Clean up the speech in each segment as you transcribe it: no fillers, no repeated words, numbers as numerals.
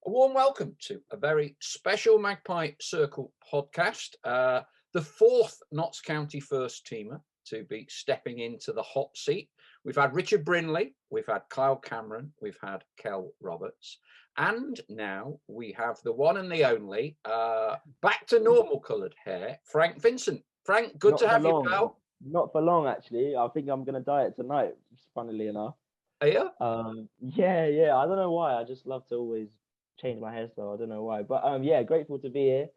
A warm welcome to a very special Magpie Circle podcast. The fourth Notts County first teamer to be stepping into the hot seat. We've had Richard Brinley, we've had Kyle Cameron, we've had Kel Roberts, and now we have the one and the only, back to normal coloured hair, Frank Vincent. Frank, good to have you, pal. Not for long, actually. I think I'm going to dye it tonight, funnily enough. Are you? Yeah. I don't know why. I just love to always change my hairstyle. I don't know why. But yeah, grateful to be here.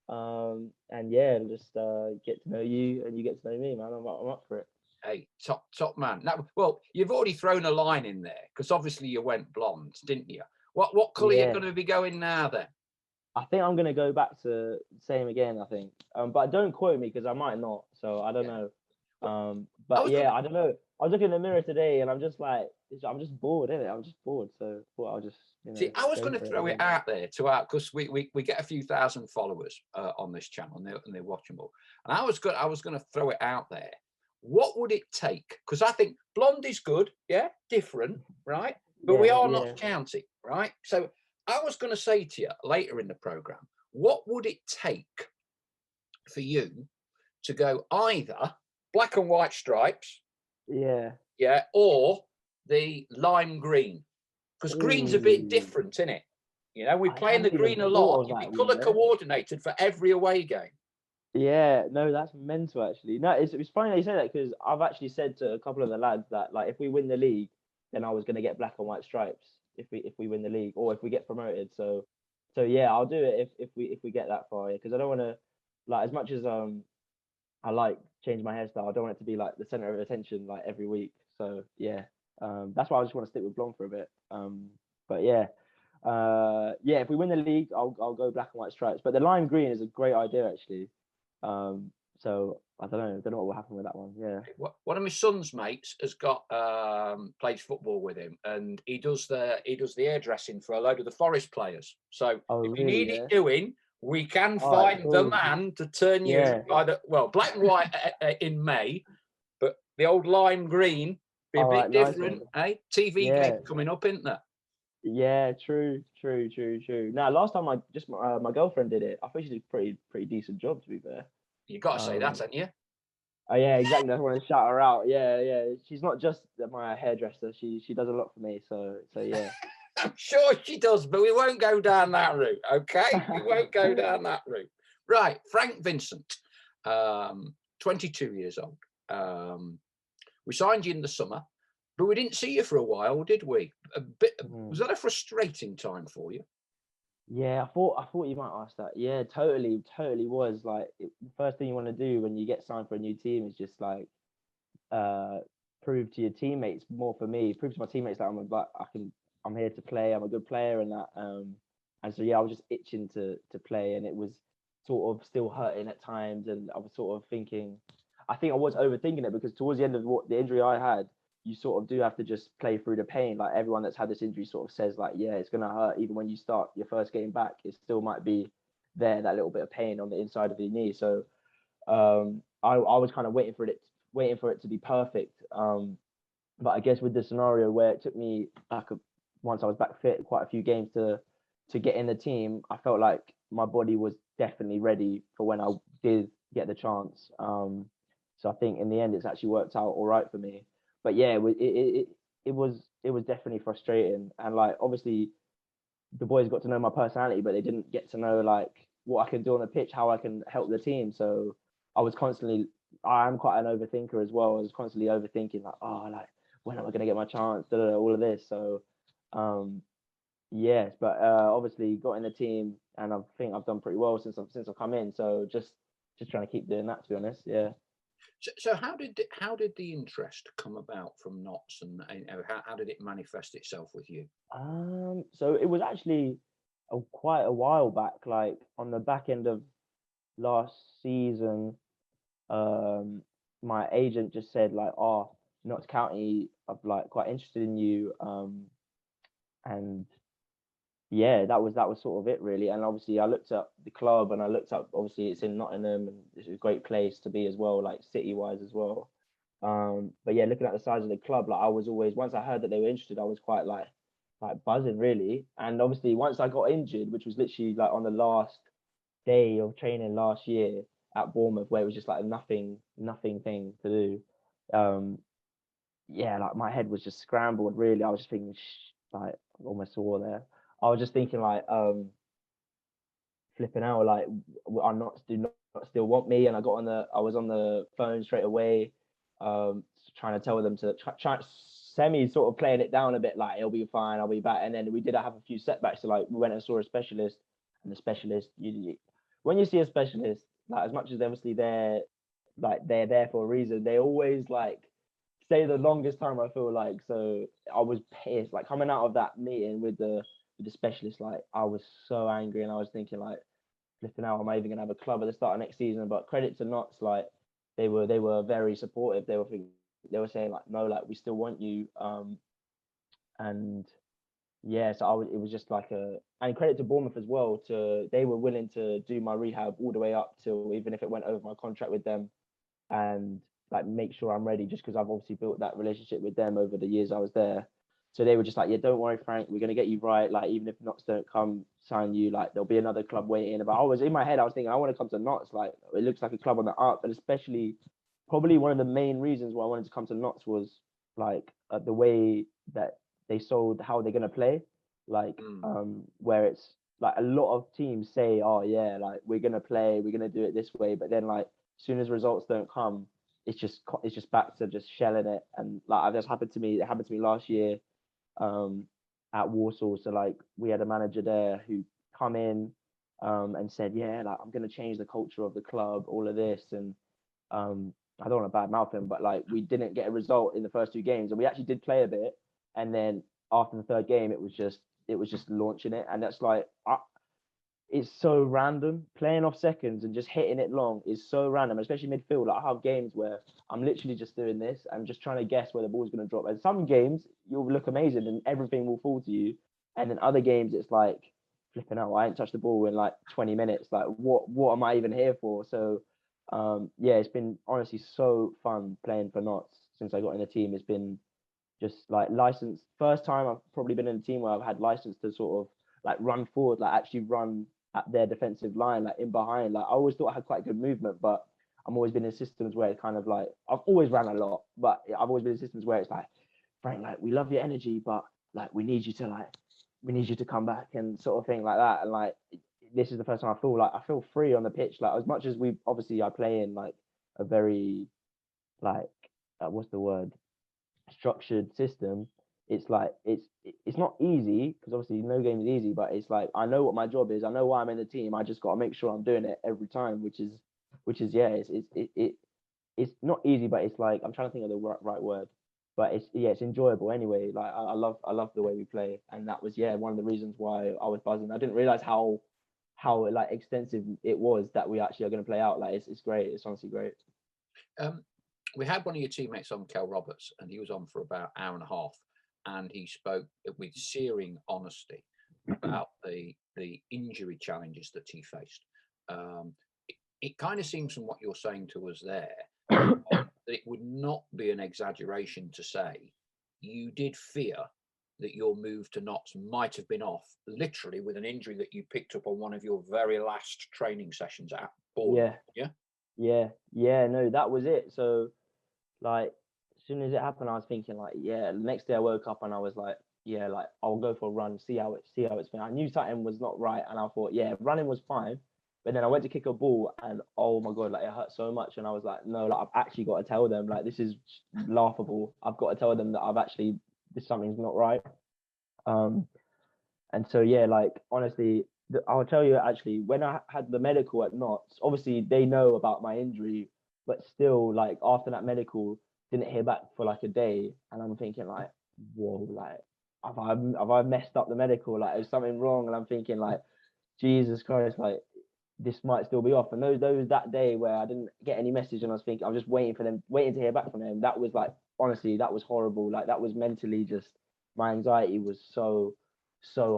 And yeah, just get to know you and you get to know me, man. I'm up for it. Hey, top man. Now, well, you've already thrown a line in there because obviously you went blonde, didn't you? What colour are you going to be going now then? I think I'm going to go back to same again, I think. But don't quote me because I might not. So I don't know. But yeah, I don't know. I was looking in the mirror today and I'm just like, I'm just bored, innit? I'm just bored. So I'll just, See, I was going to throw it out there because we get a few thousand followers on this channel and they're watchable. And I was going to throw it out there. What would it take? Because I think blonde is good, yeah, different, right? But we are Notts County, right? So I was going to say to you later in the programme, what would it take for you to go either black and white stripes, or the lime green? Because green's a bit different, isn't it? You know, we play in the green a lot. You'd be colour coordinated for every away game. Yeah, no, that's mental actually. No, it's funny that you say that because I've actually said to a couple of the lads that like if we win the league, then I was going to get black and white stripes if we win the league or if we get promoted. So yeah, I'll do it if we get that far. Yeah, because I don't want to like as much as I like change my hairstyle. I don't want it to be like the center of attention like every week. So yeah, that's why I just want to stick with blonde for a bit. But yeah, if we win the league, I'll go black and white stripes. But the lime green is a great idea actually. So I don't know what will happen with that one. Yeah. One of my son's mates has got plays football with him, and he does the hairdressing for a load of the Forest players. So if you need it doing, we can find the man to turn you either black and white in May, but the old lime green be a bit different, eh? TV game coming up, isn't there? Yeah, true. Now, last time my girlfriend did it. I think she did a pretty decent job, to be fair. You got to say that, haven't you? Oh yeah, exactly. I want to shout her out. Yeah. She's not just my hairdresser. She does a lot for me. So yeah. I'm sure she does, but we won't go down that route, okay? We won't go down that route. Right, Frank Vincent, 22 years old. We signed you in the summer, but we didn't see you for a while, did we? Was that a frustrating time for you? Yeah, I thought you might ask that. Yeah, totally was. Like the first thing you want to do when you get signed for a new team is just like prove to your teammates. More for me, prove to my teammates that I'm here to play. I'm a good player, and that. And so yeah, I was just itching to play, and it was sort of still hurting at times, and I was sort of thinking. I think I was overthinking it because towards the end of the injury I had, you sort of do have to just play through the pain. Like everyone that's had this injury sort of says like, yeah, it's going to hurt. Even when you start your first game back, it still might be there, that little bit of pain on the inside of your knee. So I was kind of waiting for it to be perfect. But I guess with the scenario where it took me once I was back fit, quite a few games to get in the team, I felt like my body was definitely ready for when I did get the chance. So I think in the end, it's actually worked out all right for me. But yeah, it was definitely frustrating, and like obviously the boys got to know my personality, but they didn't get to know like what I can do on the pitch, how I can help the team. So I am quite an overthinker as well. I was constantly overthinking like when am I gonna get my chance, all of this. So yes, but obviously got in the team, and I think I've done pretty well since I've come in. So just trying to keep doing that, to be honest. Yeah. So how did the interest come about from Notts, and how did it manifest itself with you? So it was actually quite a while back, like on the back end of last season. My agent just said like, "Oh, Notts County, I'm like quite interested in you," and yeah, that was sort of it really. And obviously I looked up the club, and I looked up, obviously it's in Nottingham, and it's a great place to be as well, like city wise as well. But yeah, looking at the size of the club, like I was always, once I heard that they were interested, I was quite like, like buzzing really. And obviously once I got injured, which was literally like on the last day of training last year at Bournemouth, where it was just like nothing thing to do. Yeah, like my head was just scrambled really. I was just thinking, like I almost swore there. I was just thinking like, flipping out, like are not do not still want me? And I was on the phone straight away, trying to tell them to try semi sort of playing it down a bit, like it'll be fine, I'll be back. And then we did have a few setbacks, so like we went and saw a specialist, and the specialist, when you see a specialist, like as much as obviously they're there for a reason, they always like say the longest time, I feel like. So I was pissed, like coming out of that meeting with the specialist, like I was so angry, and I was thinking like, flipping out, am I even gonna have a club at the start of next season? But credit to Notts, like they were very supportive. They were saying like, no, like we still want you. And yeah, so it was just like and credit to Bournemouth as well. They were willing to do my rehab all the way up till, even if it went over my contract with them, and like make sure I'm ready, just because I've obviously built that relationship with them over the years I was there. So they were just like, yeah, don't worry, Frank, we're gonna get you right. Like even if Notts don't come sign you, like there'll be another club waiting. But I was in my head, I was thinking, I want to come to Notts. Like it looks like a club on the up, and especially probably one of the main reasons why I wanted to come to Notts was like the way that they sold how they're gonna play. Like where it's like a lot of teams say, oh yeah, like we're gonna do it this way, but then like as soon as results don't come, it's just back to just shelling it. And like it happened to me last year at Walsall. So like we had a manager there who come in and said, yeah, like I'm gonna change the culture of the club, all of this. And I don't want to badmouth him, but like we didn't get a result in the first two games, and we actually did play a bit. And then after the third game, it was just launching it. And that's like it's so random. Playing off seconds and just hitting it long is so random, especially midfield. Like I have games where I'm literally just doing this. I'm just trying to guess where the ball's going to drop. And some games you'll look amazing and everything will fall to you. And then other games it's like flipping out. I ain't touched the ball in like 20 minutes. Like what am I even here for? So yeah, it's been honestly so fun playing for Notts since I got in the team. It's been just like license. First time I've probably been in a team where I've had license to sort of like run forward, like actually run at their defensive line, like in behind. Like I always thought I had quite good movement, but I'm always been in systems where it's kind of like I've always ran a lot, but I've always been in systems where it's like, Frank, like we love your energy, but like we need you to come back and sort of thing like that. And like this is the first time I feel free on the pitch. Like as much as I play in like a very like what's the word, structured system. It's like it's not easy because obviously no game is easy, but it's like I know what my job is. I know why I'm in the team. I just got to make sure I'm doing it every time, which is yeah, it's not easy, but it's like I'm trying to think of the right word, but it's enjoyable anyway. Like I love the way we play, and that was one of the reasons why I was buzzing. I didn't realize how like extensive it was that we actually are going to play out. Like it's great. It's honestly great. We had one of your teammates on, Kel Roberts, and he was on for about an hour and a half, and he spoke with searing honesty about the injury challenges that he faced. It kind of seems from what you're saying to us there that it would not be an exaggeration to say you did fear that your move to Notts might have been off literally with an injury that you picked up on one of your very last training sessions at Bournemouth. Yeah, no, that was it. So like as soon as it happened, I was thinking like, the next day I woke up and I was like, like I'll go for a run, see how it's been. I knew something was not right, and I thought, running was fine. But then I went to kick a ball and oh my God, like it hurt so much. And I was like, no, like I've actually got to tell them, like this is laughable. I've got to tell them that something's not right. And so like honestly, I'll tell you actually, when I had the medical at Notts, obviously they know about my injury, but still like after that medical, didn't hear back for like a day, and I'm thinking like, whoa, like have I messed up the medical? Like is something wrong? And I'm thinking like, Jesus Christ, like this might still be off. And those that day where I didn't get any message, and I was thinking I was just waiting to hear back from them. That was like honestly, that was horrible. Like that was mentally just my anxiety was so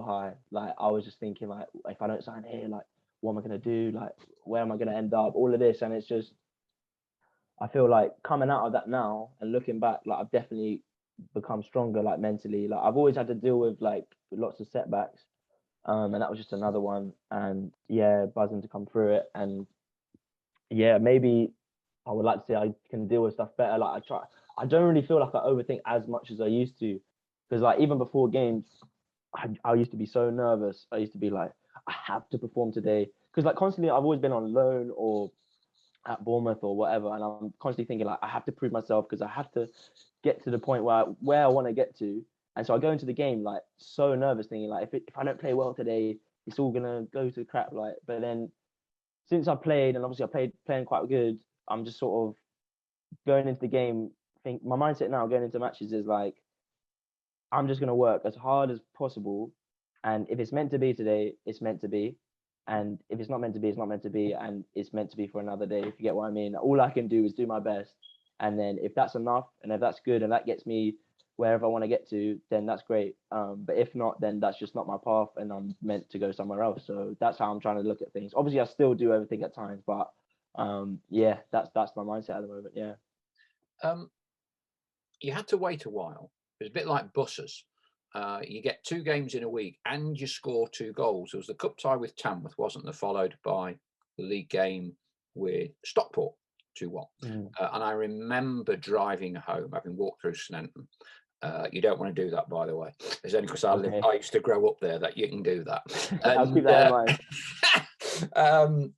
high. Like I was just thinking like, if I don't sign here, like what am I gonna do? Like where am I gonna end up? All of this, and it's just I feel like coming out of that now and looking back, like I've definitely become stronger, like mentally. Like I've always had to deal with like lots of setbacks, and that was just another one. And yeah, buzzing to come through it. And yeah, maybe I would like to say I can deal with stuff better. Like I don't really feel like I overthink as much as I used to, because like even before games, I used to be so nervous. I used to be like, I have to perform today, because like constantly I've always been on loan or at Bournemouth or whatever, and I'm constantly thinking like I have to prove myself because I have to get to the point where I want to get to. And so I go into the game like so nervous, thinking like if I don't play well today, it's all gonna go to crap. Like, but then since I played, and obviously playing quite good, I'm just sort of going into the game. Think my mindset now going into matches is like I'm just gonna work as hard as possible, and if it's meant to be today, it's meant to be, and if it's not meant to be, it's not meant to be, and it's meant to be for another day. If you get what I mean, all I can do is do my best, and then if that's enough, and if that's good, and that gets me wherever I want to get to, then that's great. But if not, then that's just not my path, and I'm meant to go somewhere else. So that's how I'm trying to look at things. Obviously, I still do everything at times, but yeah, that's my mindset at the moment. Yeah. You had to wait a while. It was a bit like buses. You get 2 games in a week and you score 2 goals. There was the cup tie with Tamworth, wasn't there? Followed by the league game with Stockport, 2-1. And I remember driving home, having walked through Snenton. You don't want to do that, by the way. It's only because I used to grow up there that you can do that. And, I'll keep that in mind.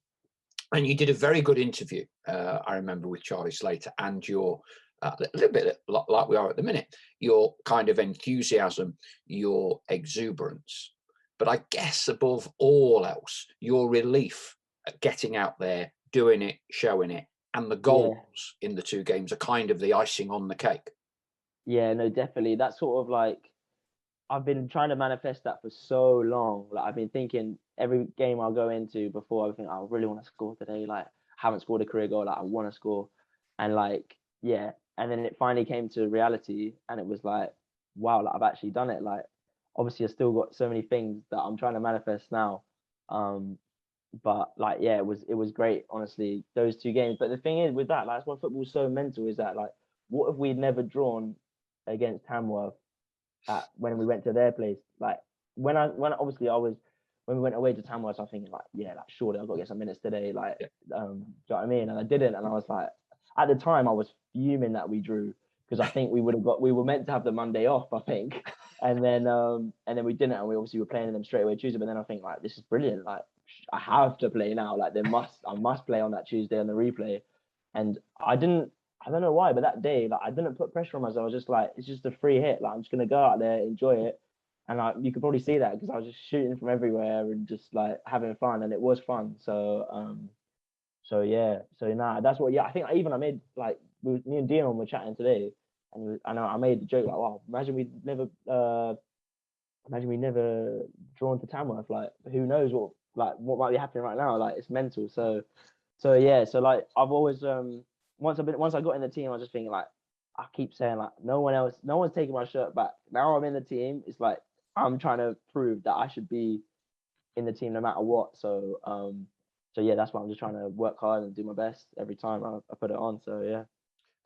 And you did a very good interview, I remember, with Charlie Slater, and your a little bit like we are at the minute, your kind of enthusiasm, your exuberance, but I guess above all else, your relief at getting out there, doing it, showing it, and the goals in the 2 games are kind of the icing on the cake. Yeah, no, definitely. That's sort of like I've been trying to manifest that for so long. Like I've been thinking every game I'll go into before I think I really want to score today. Like I haven't scored a career goal, like I want to score, and like yeah. And then it finally came to reality, and it was like, wow, like I've actually done it. Like obviously, I've still got so many things that I'm trying to manifest now. But like yeah, it was great, honestly, those 2 games. But the thing is with that, like that's why football's so mental, is that like what if we'd never drawn against Tamworth when we went to their place? Like when obviously I was when we went away to Tamworth, I was thinking like, yeah, like surely I've got to get some minutes today. Like, do you know what I mean? And I didn't, and I was like, at the time I was fuming that we drew, because I think we were meant to have the Monday off, I think. And then we didn't, and we obviously were playing them straight away Tuesday. But then I think like this is brilliant. Like I have to play now. Like I must play on that Tuesday on the replay. And I don't know why, but that day, like I didn't put pressure on myself. I was just like, it's just a free hit. Like I'm just gonna go out there, enjoy it. And like you could probably see that because I was just shooting from everywhere and just like having fun, and it was fun. So yeah, so nah, that's what. Yeah, I think I made like me and Dion were chatting today, and I made the joke like, wow, imagine we never drawn to Tamworth. Like who knows what might be happening right now? Like it's mental. So yeah, so like I've always once I got in the team, I was just thinking like I keep saying like no one's taking my shirt back. Now I'm in the team. It's like I'm trying to prove that I should be in the team no matter what. So yeah, that's why I'm just trying to work hard and do my best every time I put it on. So yeah.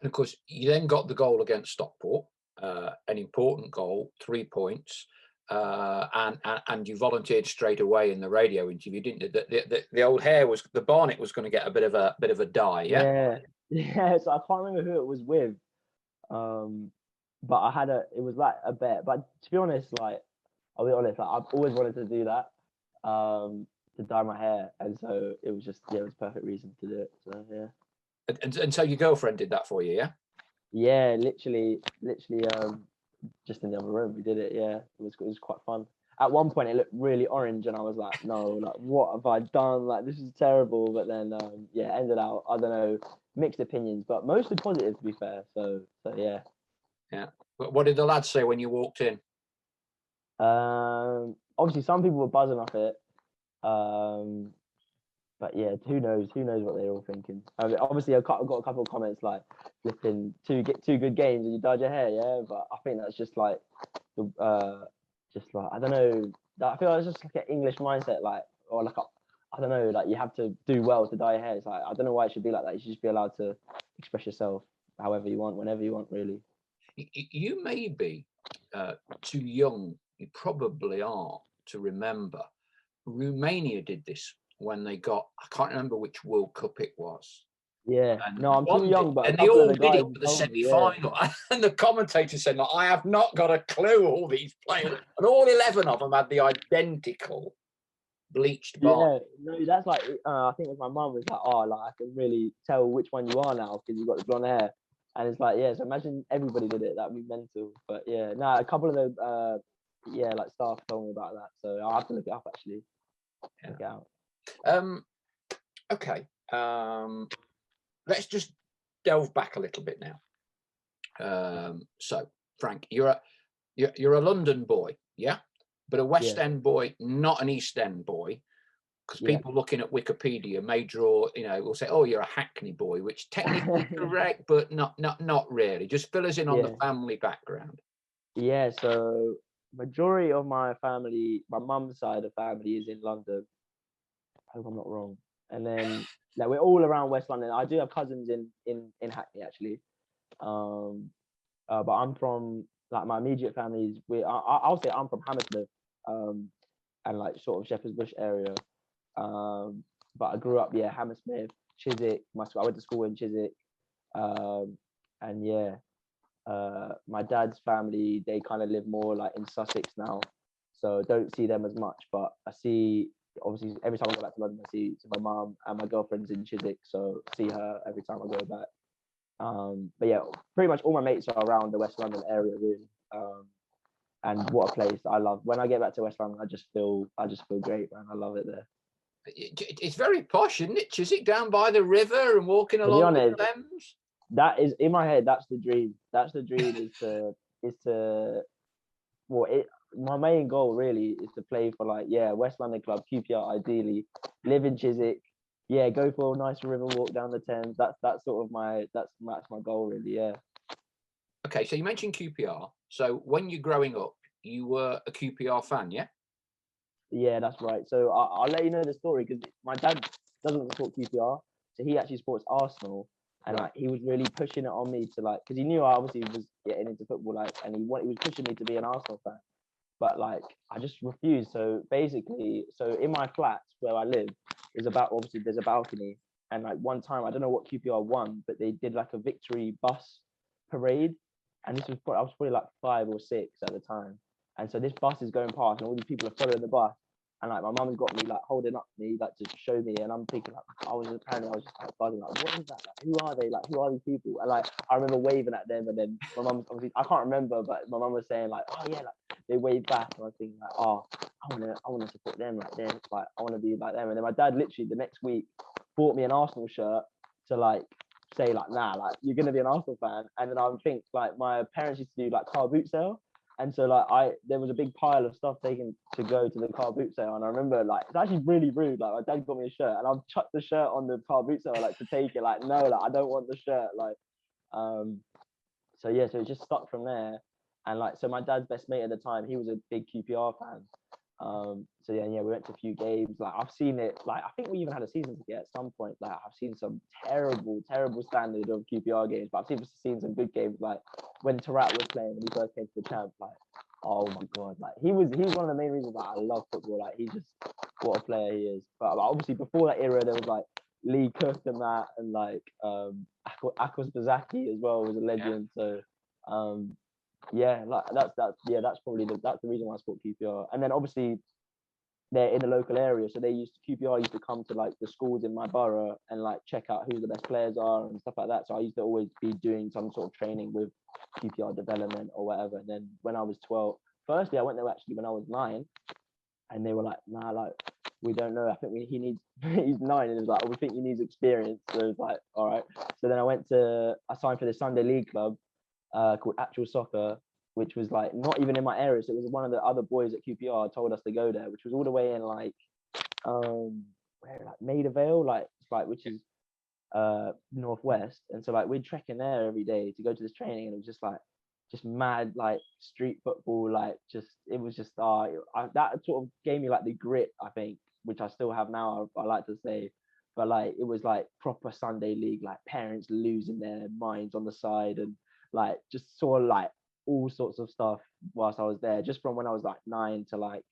And of course, you then got the goal against Stockport, an important goal, 3 points, and you volunteered straight away in the radio interview, didn't you? The old hair was, the Barnet was going to get a bit of a dye, yeah. Yeah. So I can't remember who it was with, but it was like a bet. But to be honest, like I'll be honest, like I've always wanted to do that. To dye my hair, and so it was just it was perfect reason to do it. So yeah. And so your girlfriend did that for you, yeah? Yeah, literally, just in the other room we did it. Yeah, it was quite fun. At one point it looked really orange, and I was like, no, like what have I done? Like this is terrible. But then yeah, ended out, I don't know, mixed opinions, but mostly positive to be fair. So yeah. Yeah. What did the lads say when you walked in? Obviously some people were buzzing off it. But yeah, who knows what they're all thinking. I mean, obviously I got a couple of comments like flipping two good games and you dyed your hair, yeah. But I think that's just like just like I don't know. I feel like it's just like an English mindset, like or like I don't know, like you have to do well to dye your hair. It's like I don't know why it should be like that. You should just be allowed to express yourself however you want, whenever you want, really. You may be too young, you probably are, to remember. Romania did this when they got, I can't remember which World Cup it was. Yeah, And no, I'm too young, but and a they couple of all the did guys it for the told me, semi-final. And the commentator said, like, I have not got a clue all these players. And all 11 of them had the identical bleached bar. yeah, no, that's like, I think it was my mum was like, oh, like I can really tell which one you are now because you've got the blonde hair. And it's like, yeah, so imagine everybody did it. That'd be mental. But yeah, no, a couple of the, yeah, like staff told me about that. So I'll have to look it up actually. Yeah. Look it out. Okay. Let's just delve back a little bit now. So, Frank, you're a London boy, yeah, but a West End boy, not an East End boy, because people looking at Wikipedia may draw, will say, "Oh, you're a Hackney boy," which technically correct, but not really. Just fill us in on the family background. Yeah, so majority of my family, my mum's side of family is in London. I hope I'm not wrong. And then like we're all around West London. I do have cousins in Hackney actually. But I'm from like my immediate family is I'll say I'm from Hammersmith, and like sort of Shepherd's Bush area. But I grew up Hammersmith, Chiswick. I went to school in Chiswick, and my dad's family, they kind of live more like in Sussex now, so don't see them as much. But I see, obviously, every time I go back to London, I see my mum and my girlfriend's in Chiswick, so I see her every time I go back. But yeah, pretty much all my mates are around the West London area, really. And what a place I love. When I get back to West London, I just feel great, man. I love it there. It's very posh, isn't it? Chiswick down by the river and walking along the Thames. That is in my head. That's the dream. That's the dream my main goal really is to play for West London club, QPR ideally, live in Chiswick, go for a nice river walk down the Thames. That's sort of my goal really. Yeah. Okay, so you mentioned QPR. So when you're growing up, you were a QPR fan, yeah? Yeah, that's right. So I'll let you know the story because my dad doesn't support QPR, so he actually supports Arsenal. And he was really pushing it on me to because he knew I obviously was getting into football, and he was pushing me to be an Arsenal fan, but I just refused. So basically, in my flat where I live, there's a balcony, and one time I don't know what QPR won, but they did a victory bus parade, and I was probably 5 or 6 at the time, and so this bus is going past, and all these people are following the bus. And my mum's got me holding up to me to show me, and I'm thinking I was just buzzing what is that? Who are they? Who are these people? And I remember waving at them, and then my mum obviously I can't remember, but my mum was saying oh yeah, they waved back, and I was thinking oh I wanna support them them, I wanna be like them. And then my dad literally the next week bought me an Arsenal shirt to say nah, you're gonna be an Arsenal fan. And then I would think my parents used to do car boot sale. And so there was a big pile of stuff taken to go to the car boot sale, and I remember it's actually really rude. My dad got me a shirt, and I've chucked the shirt on the car boot sale to take it. No, I don't want the shirt. So it just stuck from there. And so my dad's best mate at the time, he was a big QPR fan. So we went to a few games. I've seen it. I think we even had a season ticket at some point. I've seen some terrible standard of QPR games, but I've seen some good games. When Tarat was playing when he first came to the champ. Oh my god, he was one of the main reasons I love football. He's just what a player he is. But obviously before that era, there was Lee Cook and that, and Akos Bazaki as well was a legend. So that's probably the reason why I support QPR. And then obviously they're in the local area, so QPR used to come to the schools in my borough and check out who the best players are and stuff like that. So I used to always be doing some sort of training with QPR development or whatever. And then when I was 12, firstly I went there actually when I was 9, and they were nah, we don't know. I think he's 9, and it was we think he needs experience. So it was all right. So then I signed for the Sunday League club called Actual Soccer, which was not even in my area. So it was one of the other boys at QPR told us to go there, which was all the way in Maida Vale, which is northwest. And so we'd trekking there every day to go to this training, and it was just mad street football, it was just that sort of gave me the grit, I think, which I still have now, I like to say. But it was proper Sunday league, parents losing their minds on the side, and like just saw like all sorts of stuff whilst I was there, just from when I was like 9 to like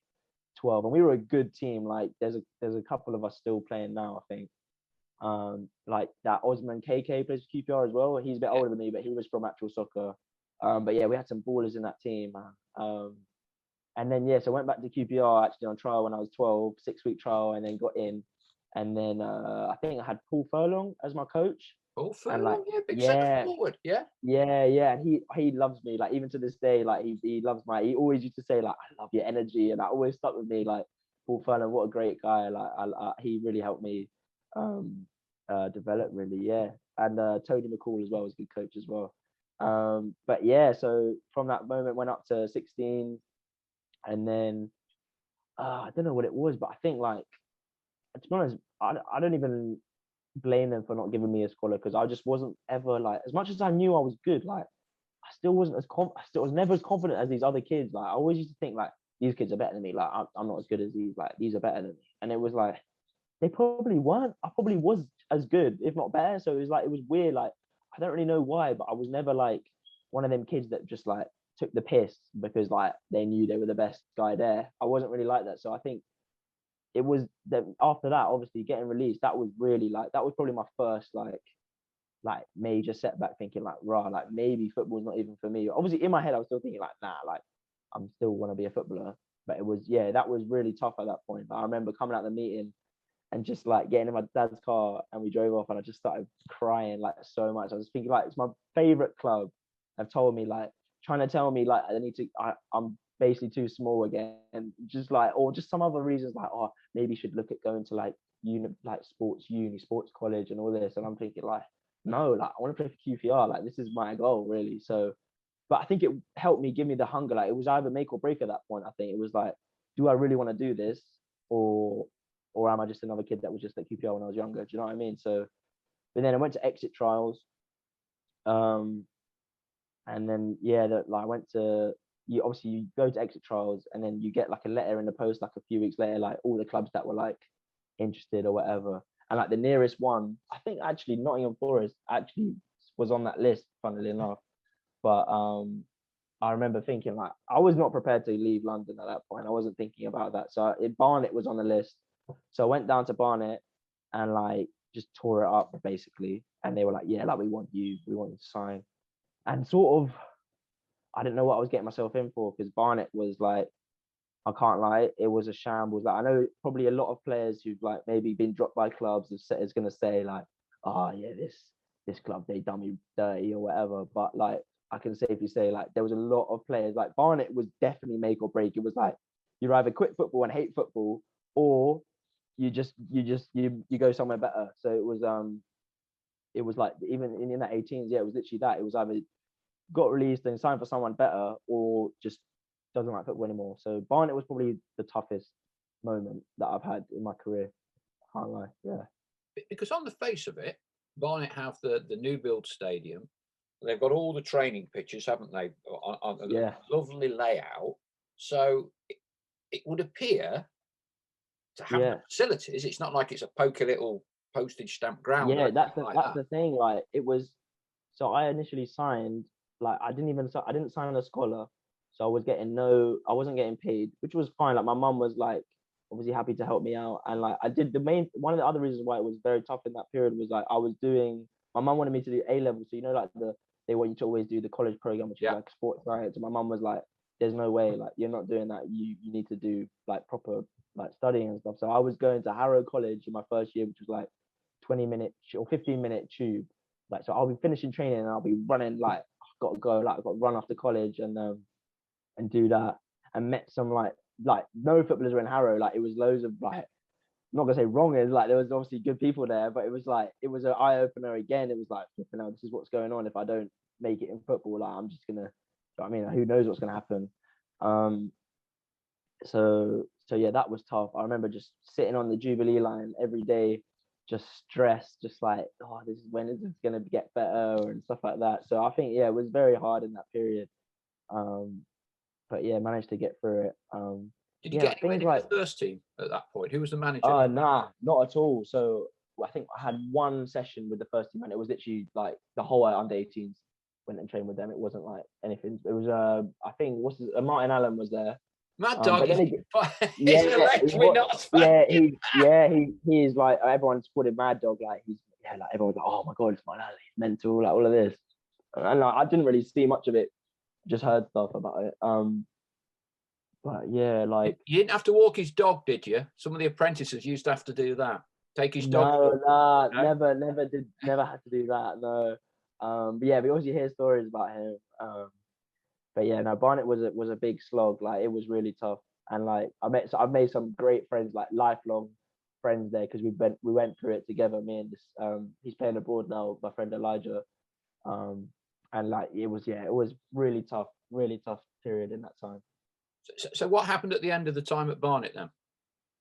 12. And we were a good team. Like there's a couple of us still playing now, I think. Like that Osman KK plays for QPR as well. He's a bit older than me, but he was from actual soccer. But yeah, we had some ballers in that team, man. And then so I went back to QPR actually on trial when I was 12, 6-week trial, and then got in. And then I think I had Paul Furlong as my coach. Paul And Furlong, big centre forward, yeah. And he loves me, like even to this day, like he loves he always used to say like, I love your energy, and that always stuck with me. Like Paul Furlong, what a great guy. Like he really helped me develop really, yeah. And Tony McCall as well was a good coach as well. But yeah, so from that moment went up to 16, and then I don't know what it was, but I think like, to be honest, I don't even blame them for not giving me a scholar, because I just wasn't ever like, as much as I knew I was good, like I still wasn't I still was never as confident as these other kids. Like I always used to think like, these kids are better than me, like I'm not as good as these, like these are better than me. And it was like, they probably weren't. I probably was as good, if not better. So it was weird. Like I don't really know why, but I was never like one of them kids that just like took the piss because like they knew they were the best guy there. I wasn't really like that. So I think it was that after that, obviously getting released, that was really like, that was probably my first like major setback, thinking like, like maybe football's not even for me. Obviously in my head I was still thinking like, nah, like I'm still want to be a footballer. But it was, that was really tough at that point. But I remember coming out of the meeting and just like getting in my dad's car, and we drove off, and I just started crying like so much. I was thinking like, it's my favorite club have told me, like trying to tell me like I'm basically too small again, and just like, or just some other reasons like, oh, maybe you should look at going to like sports college and all this. And I'm thinking like, no, like I want to play for QPR, like this is my goal really. So, but I think it helped me, give me the hunger. Like it was either make or break at that point. I think it was like, do I really want to do this, or am I just another kid that was just at QPR when I was younger? Do you know what I mean? So, but then I went to exit trials, and then I went to, you obviously you go to exit trials, and then you get like a letter in the post like a few weeks later, like all the clubs that were like interested or whatever. And like the nearest one, I think actually Nottingham Forest actually was on that list, funnily enough. But I remember thinking like, I was not prepared to leave London at that point. I wasn't thinking about that. So Barnet was on the list. So I went down to Barnet and like just tore it up basically. And they were like, yeah, like we want you to sign. And sort of, I didn't know what I was getting myself in for, because Barnet was like, I can't lie, it was a shambles. Like I know probably a lot of players who've like maybe been dropped by clubs is gonna say like, oh yeah, this club, they done me dirty or whatever. But like I can safely say like there was a lot of players, like Barnet was definitely make or break. It was like you either quit football and hate football, or you go somewhere better. So it was like, even in that 18s, it was literally that. It was either got released and signed for someone better, or just doesn't like football anymore. So Barnet was probably the toughest moment that I've had in my career. I can't lie. Yeah. Because on the face of it, Barnet have the new build stadium. They've got all the training pitches, haven't they? On a lovely layout. So it would appear to have the facilities. It's not like it's a poky little postage stamp ground. Yeah, that's the thing. Like it was. So I initially signed. Like I didn't sign a scholar. So I wasn't getting paid, which was fine. Like my mum was like obviously happy to help me out. And like I did one of the other reasons why it was very tough in that period was like my mum wanted me to do A level. So like they want you to always do the college program, which is like sports science. And my mum was like, there's no way, like you're not doing that. You need to do like proper like studying and stuff. So I was going to Harrow College in my first year, which was like 20-minute or 15-minute tube. Like so I'll be finishing training and I'll be running like I've got to go, like I've got to run off to college and do that, and met some like no footballers were in Harrow. Like it was loads of like, I'm not gonna say wrongers, like there was obviously good people there, but it was an eye opener again. It was like, this is what's going on if I don't make it in football. Like I'm just gonna, I mean, who knows what's gonna happen. So yeah, that was tough. I remember just sitting on the Jubilee line every day, just stressed, just like, oh, when is this gonna get better and stuff like that. So I think it was very hard in that period. But yeah, managed to get through it. Did you get anyone in the first team at that point? Who was the manager? Nah, not at all. So I think I had one session with the first team, and it was literally like the whole under 18s went and trained with them. It wasn't like anything. It was I think Martin Allen was there. Mad Dog, but then he's a legend. We're not he is like, everyone's called him Mad Dog. Like like everyone's like, oh my god, it's Martin Allen, he's mental, like all of this. And like, I didn't really see much of it, just heard stuff about it. But yeah, like you didn't have to walk his dog, did you? Some of the apprentices used to have to do that. Take his dog. No, never had to do that. No. But yeah, we always hear stories about him. But yeah, no, Barnet was a big slog. Like, it was really tough. And like I've made some great friends, like lifelong friends there, because we went through it together. Me and this he's playing abroad now, my friend Elijah. And like it was really tough period in that time. So what happened at the end of the time at Barnet then?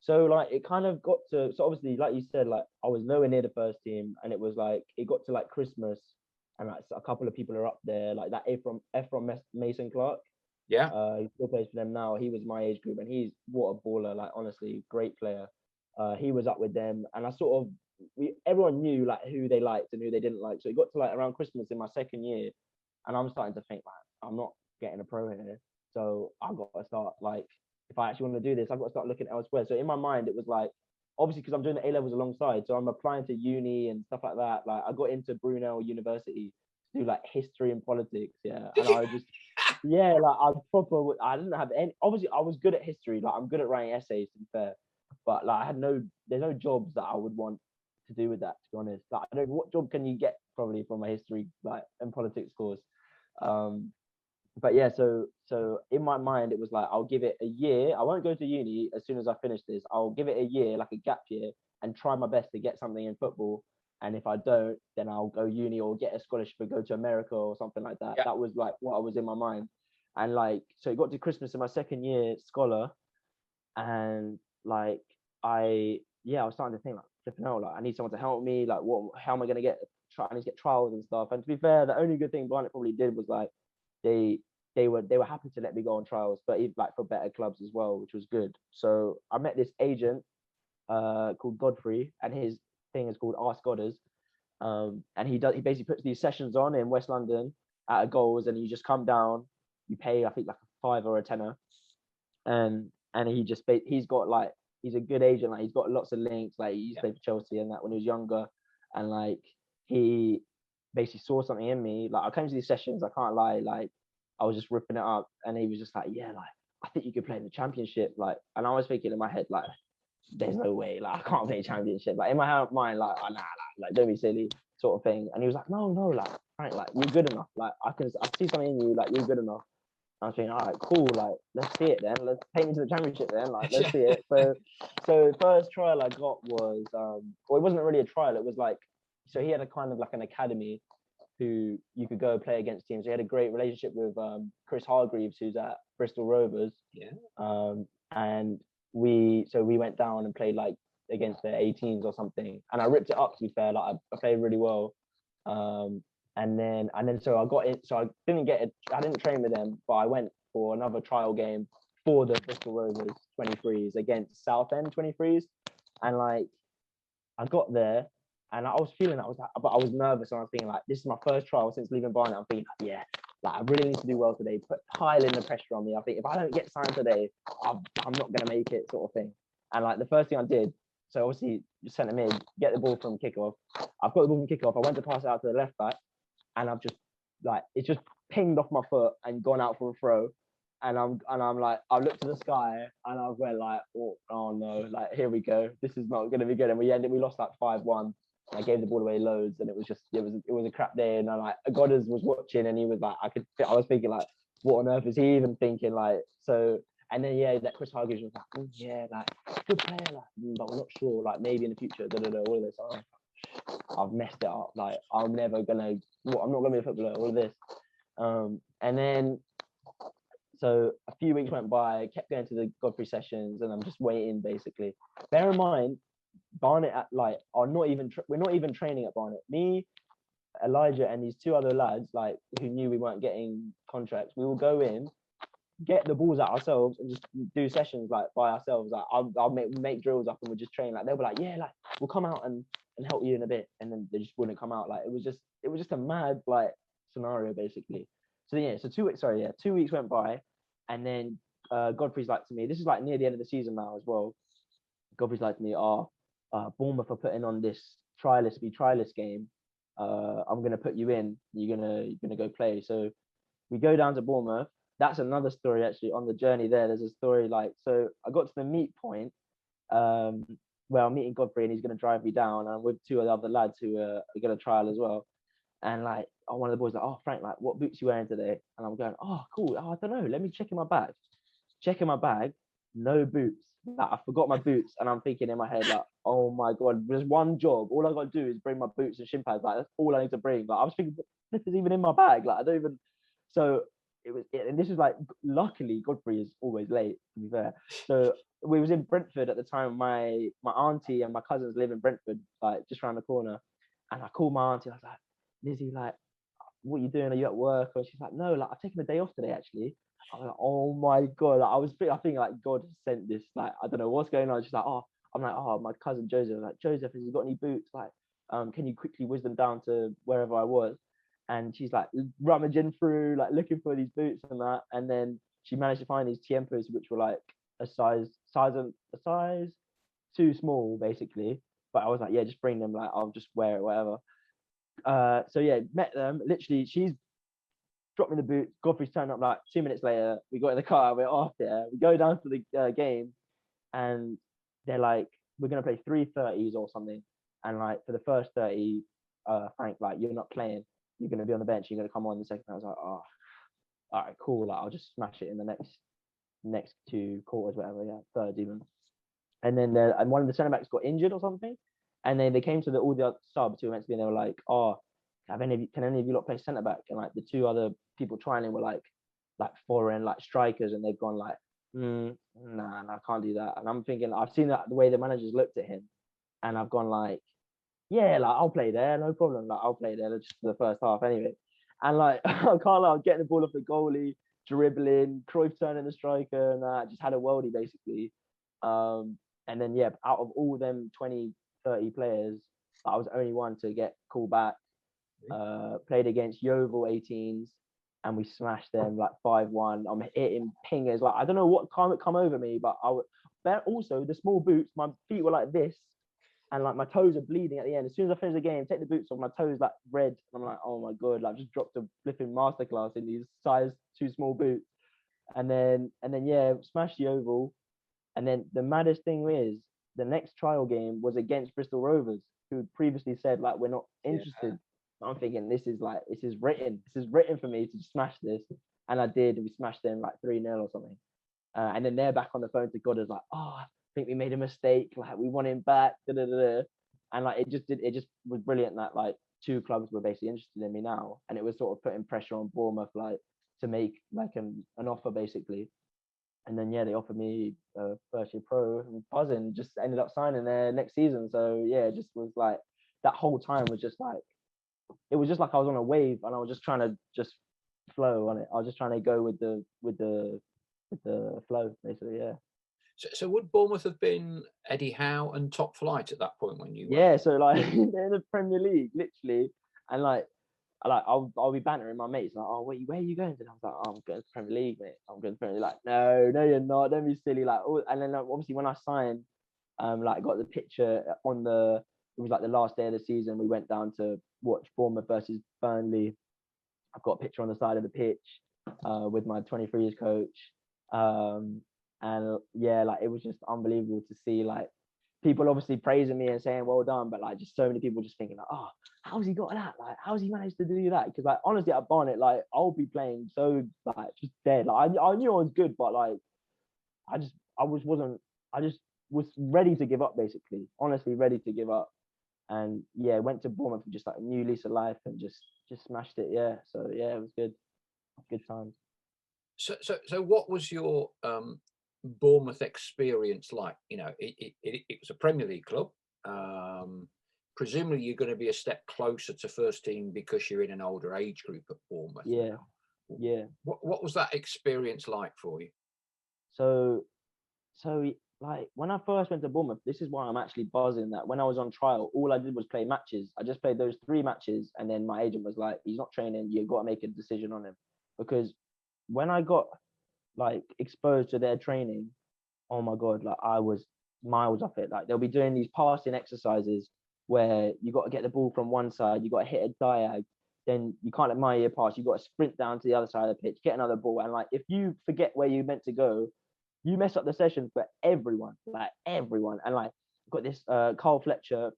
So like it kind of got to, so obviously like you said, like I was nowhere near the first team, and it was like it got to like Christmas, and like a couple of people are up there, like that Ephron Mason Clark. Yeah. He still plays for them now. He was my age group, and he's what a baller, like honestly, great player. He was up with them, and I sort of everyone knew like who they liked and who they didn't like. So it got to like around Christmas in my second year, and I'm starting to think like I'm not getting a pro here. So I've got to start, like, if I actually want to do this, I've got to start looking elsewhere. So in my mind, it was like, obviously, because I'm doing the A-levels alongside, so I'm applying to uni and stuff like that. Like, I got into Brunel University to do like history and politics, yeah. And I just, yeah, like I didn't have any, obviously I was good at history, like I'm good at writing essays, to be fair. But like there's no jobs that I would want to do with that, to be honest. Like, I don't know, what job can you get probably from a history like and politics course? But yeah, so in my mind, it was like, I'll give it a year. I won't go to uni as soon as I finish this. I'll give it a year, like a gap year, and try my best to get something in football. And if I don't, then I'll go uni or get a scholarship and go to America or something like that. Yeah. That was like what I was in my mind. And like, so it got to Christmas in my second year scholar, and like I was starting to think like, flipping out, like I need someone to help me. Like, how am I gonna get? I need to get trials and stuff. And to be fair, the only good thing Barnet probably did was like they were happy to let me go on trials, but even like for better clubs as well, which was good. So I met this agent called Godfrey, and his thing is called Ask Godders. And he basically puts these sessions on in West London at a goals, and you just come down, you pay I think like a £5 or a £10, and he's got like, he's a good agent, like he's got lots of links, like he used to play for Chelsea and that when he was younger, and like he basically saw something in me. Like I came to these sessions, I can't lie, like I was just ripping it up, and he was just like, yeah, like I think you could play in the Championship, like, and I was thinking in my head like, there's no way, like I can't play Championship, like in my mind, like oh, nah, like don't be silly, sort of thing. And he was like, no, like Frank, like you're good enough, like I see something in you, like you're good enough. I was thinking, all right, cool, like let's see it then, let's take me to the Championship then, like let's see it. So first trial I got was well, it wasn't really a trial, it was like, so he had a kind of like an academy who you could go play against teams. He had a great relationship with Chris Hargreaves, who's at Bristol Rovers. Yeah. And we went down and played like against their 18s or something, and I ripped it up, to be fair. Like I played really well. And then so I got it. So I didn't train with them, but I went for another trial game for the Bristol Rovers 23s against Southend 23s, and like I got there. And I was feeling, but I was nervous, and I was thinking like, this is my first trial since leaving Barnet. I'm thinking like, yeah, like I really need to do well today. Piling the pressure on me. I think if I don't get signed today, I'm not gonna make it, sort of thing. And like the first thing I did, so obviously just sent him in, get the ball from kickoff. I've got the ball from kickoff. I went to pass it out to the left back, and I've just like, it's just pinged off my foot and gone out for a throw. And I'm like, I looked to the sky, and I went like, oh no, like here we go. This is not gonna be good. And we lost like 5-1. I gave the ball away loads, and it was a crap day. And I like, Goddard was watching, and he was like, I was thinking like, what on earth is he even thinking, like? So, and then that Chris Hargreaves was like, oh yeah, like good player, like, but we're not sure, like maybe in the future, all of this. I've messed it up, like I'm not gonna be a footballer, all of this. And then so a few weeks went by, I kept going to the Godfrey sessions, and I'm just waiting, basically. Bear in mind, Barnet we're not even training at Barnet. Me, Elijah, and these two other lads, like who knew we weren't getting contracts, we will go in, get the balls out ourselves, and just do sessions like by ourselves. Like I'll make drills up, and we'll just train. Like they'll be like, yeah, like we'll come out and help you in a bit, and then they just wouldn't come out. Like it was just a mad like scenario basically. So yeah, so 2 weeks, 2 weeks went by, and then Godfrey's like to me, this is like near the end of the season now as well. Godfrey's like to me, Bournemouth are putting on this trialist game. I'm gonna put you in. You're gonna go play. So we go down to Bournemouth. That's another story actually. On the journey there, there's a story like, so I got to the meet point, where I'm meeting Godfrey, and he's gonna drive me down. And I'm with two of the other lads who are gonna trial as well. And like, one of the boys like, oh Frank, like, what boots you wearing today? And I'm going, oh cool. Oh, I don't know. Let me check in my bag. Check in my bag, no boots. Like, I forgot my boots, and I'm thinking in my head like, oh my god, there's one job. All I got to do is bring my boots and shin pads. Like, that's all I need to bring. Like, I was thinking, this is even in my bag. Like, I don't even. So and this was like, luckily Godfrey is always late, to be fair. So we was in Brentford at the time. My auntie and my cousins live in Brentford, like just around the corner. And I called my auntie. I was like, Lizzie, like, what are you doing? Are you at work? And she's like, no, like, I've taken a day off today actually. I was like, oh my god! Like, I think like God sent this. Like, I don't know what's going on. She's like, oh, I'm like, oh, my cousin Joseph. I'm like, Joseph, has he got any boots? Like, can you quickly whiz them down to wherever I was? And she's like rummaging through, like looking for these boots and that. And then she managed to find these Tiempos, which were like a size too small, basically. But I was like, yeah, just bring them. Like, I'll just wear it, whatever. So yeah, met them. Literally, she's dropped me the boots. Godfrey's turned up like 2 minutes later. We got in the car. We're off there. We go down to the game, and they're like, we're gonna play 3:30s or something. And like, for the first 30, Frank, like, you're not playing. You're gonna be on the bench. You're gonna come on in the second. I was like, oh, all right, cool. Like, I'll just smash it in the next 2 quarters, whatever. Yeah, third even. And then and one of the centre backs got injured or something. And then they came to all the other subs who were meant to be, and they were like, oh, can any of you lot play centre back? And like, the 2 other people trialing were like foreign, like strikers, and they've gone like, nah, I can't do that. And I'm thinking, I've seen that the way the managers looked at him, and I've gone like, yeah, like, I'll play there, no problem. Like, I'll play there just for the first half anyway. And like, I can't lie, I was getting the ball off the goalie, dribbling, Cruyff turning the striker, and I just had a worldie basically. And then yeah, out of all them 20, 30 players, I was the only one to get called back. Played against Yeovil 18s, and we smashed them like 5-1. I'm hitting pingers. Like, I don't know what come over me, but also the small boots, my feet were like this, and like my toes are bleeding at the end. As soon as I finish the game, take the boots off, my toes like red. And I'm like, oh my god, like, just dropped a flipping masterclass in these size 2 small boots. And then yeah, smashed Yeovil. And then the maddest thing is, the next trial game was against Bristol Rovers, who previously said like, we're not interested. Yeah. I'm thinking, this is written for me to smash this. And I did. We smashed them like 3-0 or something. And then they're back on the phone to God, as like, oh, I think we made a mistake. Like, we want him back. And like, it just was brilliant that like 2 clubs were basically interested in me now. And it was sort of putting pressure on Bournemouth, like, to make like an offer basically. And then yeah, they offered me first year pro, and buzzing, just ended up signing there next season. So yeah, it just was like, that whole time was just like, it was just like I was on a wave, and I was just trying to just flow on it. I was just trying to go with the flow basically. Yeah. So would Bournemouth have been Eddie Howe and top flight at that point when you were? Yeah, so like, they're in the Premier League literally, and like I'll be bantering my mates like, oh wait, where are you going? And I was like, oh, I'm going to Premier League, mate. I'm going to Premier League. Like, no, you're not. Don't be silly. Like, oh, and then obviously when I signed, like, got the picture it was like the last day of the season. We went down to watch Bournemouth versus Burnley. I've got a picture on the side of the pitch with my 23 years coach. And yeah, like, it was just unbelievable to see like people obviously praising me and saying well done, but like, just so many people just thinking like, oh, how's he got that? Like, how's he managed to do that? Because like, honestly, at Barnet, like, I'll be playing so like just dead. Like, I knew I was good, but like, I just was ready to give up basically. Honestly, ready to give up. And yeah, went to Bournemouth with just like a new lease of life, and just smashed it. Yeah. So yeah, it was good times. So what was your Bournemouth experience like? You know, it was a Premier League club. Presumably you're going to be a step closer to first team because you're in an older age group at Bournemouth. Yeah. Yeah. What was that experience like for you? So like when I first went to Bournemouth, this is why I'm actually buzzing that when I was on trial, all I did was play matches. I just played those 3 matches, and then my agent was like, "He's not training. You've got to make a decision on him." Because when I got like exposed to their training, oh my god, like I was miles off it. Like they'll be doing these passing exercises where you got to get the ball from one side, you got to hit a diag, then you can't let my ear pass. You got to sprint down to the other side of the pitch, get another ball, and like if you forget where you meant to go, you mess up the session for everyone, like everyone. And like got this Carl Fletcher,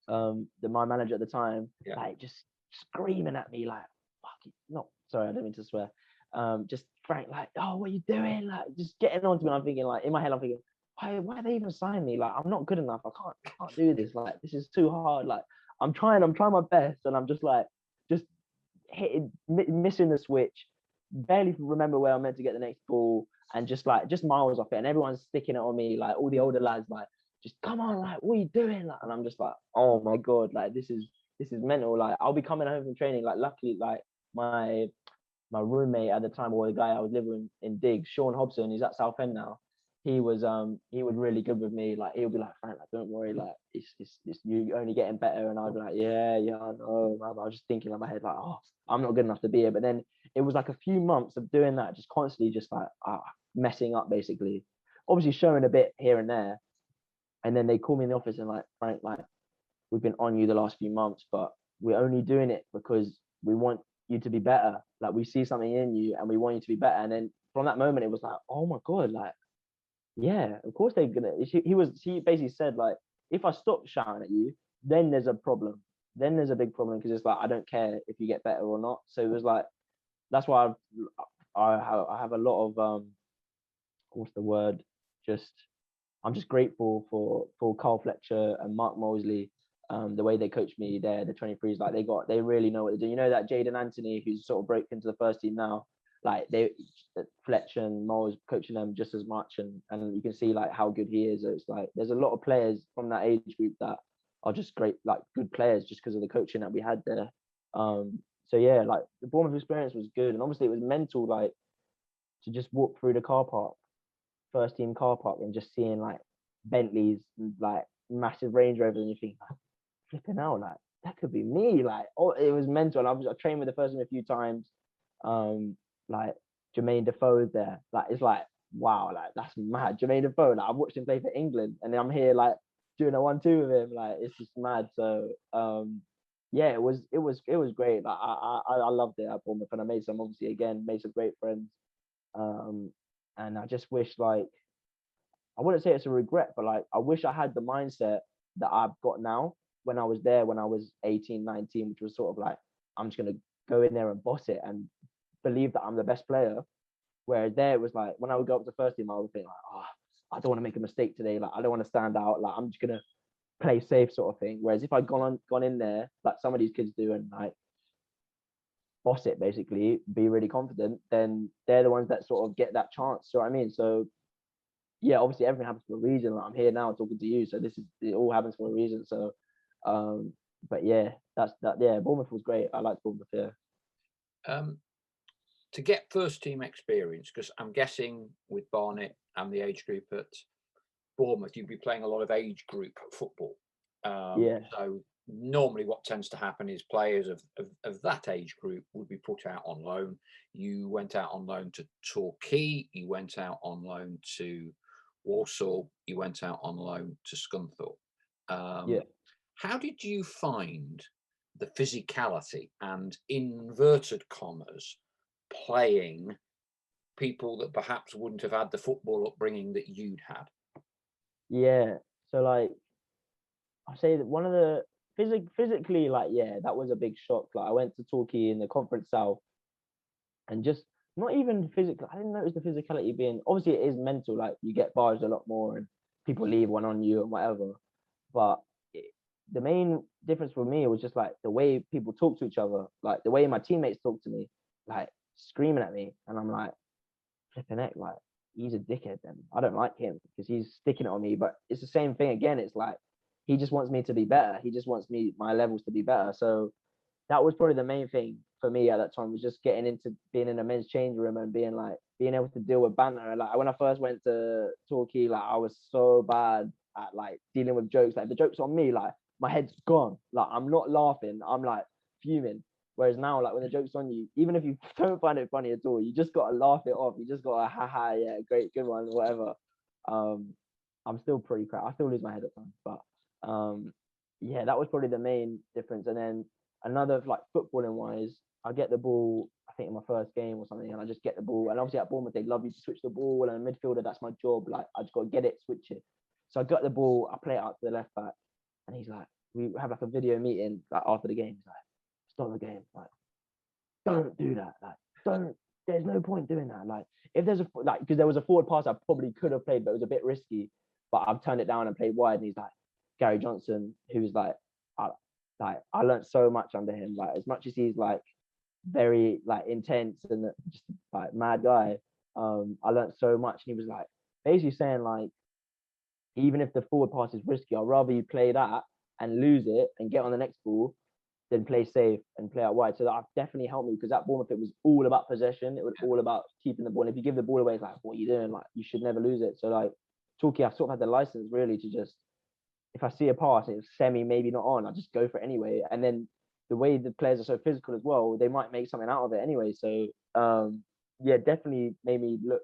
my manager at the time, like just screaming at me like, "Fuck it, no, sorry, I didn't mean to swear." Just Frank, like, "Oh, what are you doing?" Like, just getting on to me. And I'm thinking, like, in my head, I'm thinking, why they even sign me? Like, I'm not good enough. I can't do this. Like, this is too hard. Like, I'm trying my best, and I'm just like, just missing the switch, barely remember where I'm meant to get the next ball, and just miles off it. And everyone's sticking it on me, like all the older lads, like, just come on, like, what are you doing? Like, and I'm just like, oh my god, like this is mental. Like, I'll be coming home from training. Like, luckily, like my roommate at the time, or the guy I was living in Diggs, Sean Hobson, he's at Southend now. He was really good with me. Like, he'll be like, "Frank, like, don't worry, like it's you only getting better." And I'd be like, yeah, I know. I was just thinking in my head like, oh, I'm not good enough to be here. But then it was like a few months of doing that, just constantly just like messing up basically. Obviously showing a bit here and there. And then they call me in the office and like, "Frank, like, we've been on you the last few months, but we're only doing it because we want you to be better. Like, we see something in you and we want you to be better." And then from that moment, it was like, oh my god, like, yeah, of course they're gonna. He basically said, like, if I stop shouting at you, then there's a problem. Then there's a big problem, because it's like, I don't care if you get better or not. So it was like, that's why I have a lot of what's the word? Just, I'm just grateful for Carl Fletcher and Mark Mosley. The way they coached me there, the 23s, like they really know what they're doing. You know that Jaden Anthony, who's sort of broke into the first team now, like Fletcher and Moles coaching them just as much, and you can see like how good he is. It's like there's a lot of players from that age group that are just great, like good players, just because of the coaching that we had there. So yeah, like the Bournemouth experience was good, and obviously it was mental, like to just walk through the car park, first team car park, and just seeing like Bentleys and like massive Range Rovers, and you think, like, flipping out, like that could be me. Like, oh, it was mental. I trained with the first team a few times. Like Jermaine Defoe's there. Like, it's like, wow, like that's mad. Jermaine Defoe, like I've watched him play for England, and then I'm here like doing a 1-2 with him. Like, it's just mad. So yeah, it was great. Like I loved it at Bournemouth, and I made some great friends. And I just wish, like, I wouldn't say it's a regret, but like I wish I had the mindset that I've got now when I was there when I was 18, 19, which was sort of like, I'm just gonna go in there and boss it and believe that I'm the best player. Whereas there it was like, when I would go up to first team, I would think like, oh, I don't want to make a mistake today. Like, I don't want to stand out. Like, I'm just gonna play safe, sort of thing. Whereas if I'd gone in there like some of these kids do, and like boss it basically, be really confident, then they're the ones that sort of get that chance. So I mean, so yeah, obviously everything happens for a reason. Like, I'm here now talking to you, so it all happens for a reason. So, but yeah, that's that. Yeah, Bournemouth was great. I liked Bournemouth. Yeah. To get first team experience, because I'm guessing with Barnet and the age group at Bournemouth, you'd be playing a lot of age group football. Yeah. So normally what tends to happen is players of that age group would be put out on loan. You went out on loan to Torquay, you went out on loan to Walsall, you went out on loan to Scunthorpe. Yeah. How did you find the physicality and inverted commas playing people that perhaps wouldn't have had the football upbringing that you'd had? Yeah. So like, I say that one of the physically, like, yeah, that was a big shock. Like, I went to Torquay in the Conference South, and just not even physical. I didn't notice the physicality being, obviously it is mental. Like, you get barged a lot more, and people leave one on you and whatever. But the main difference for me was just like the way people talk to each other, like the way my teammates talk to me, like screaming at me, and I'm like, flipping heck, like, he's a dickhead. Then I don't like him because he's sticking it on me. But it's the same thing again. It's like, he just wants me to be better. He just wants my levels to be better. So that was probably the main thing for me at that time was just getting into being in a men's change room and being able to deal with banter. Like when I first went to Torquay, like I was so bad at like dealing with jokes. Like the jokes on me, like my head's gone. Like I'm not laughing. I'm like fuming. Whereas now, like when the joke's on you, even if you don't find it funny at all, you just gotta laugh it off. You just gotta haha, yeah, great, good one, whatever. I'm still pretty crap. I still lose my head at times, but yeah, that was probably the main difference. And then another like footballing wise, I get the ball, I think in my first game or something, and I just get the ball. And obviously at Bournemouth, they love you to switch the ball. And a midfielder, that's my job. Like I just got to get it, switch it. So I got the ball, I play it out to the left back, and he's like, we have like a video meeting like after the game. He's like, stop the game, like don't do that, like don't. There's no point doing that. Like if there's a like because there was a forward pass I probably could have played, but it was a bit risky. But I've turned it down and played wide. And he's like Gary Johnson, who's like I learned so much under him. Like as much as he's like very like intense and just like mad guy, I learned so much. And he was like basically saying like even if the forward pass is risky, I'd rather you play that and lose it and get on the next ball than play safe and play out wide. So that definitely helped me because at Bournemouth it was all about possession. It was all about keeping the ball. And if you give the ball away, it's like, what are you doing? Like you should never lose it. So like Torquay, I sort of had the license really to just if I see a pass and it's semi maybe not on, I just go for it anyway. And then the way the players are so physical as well, they might make something out of it anyway. So yeah, definitely made me look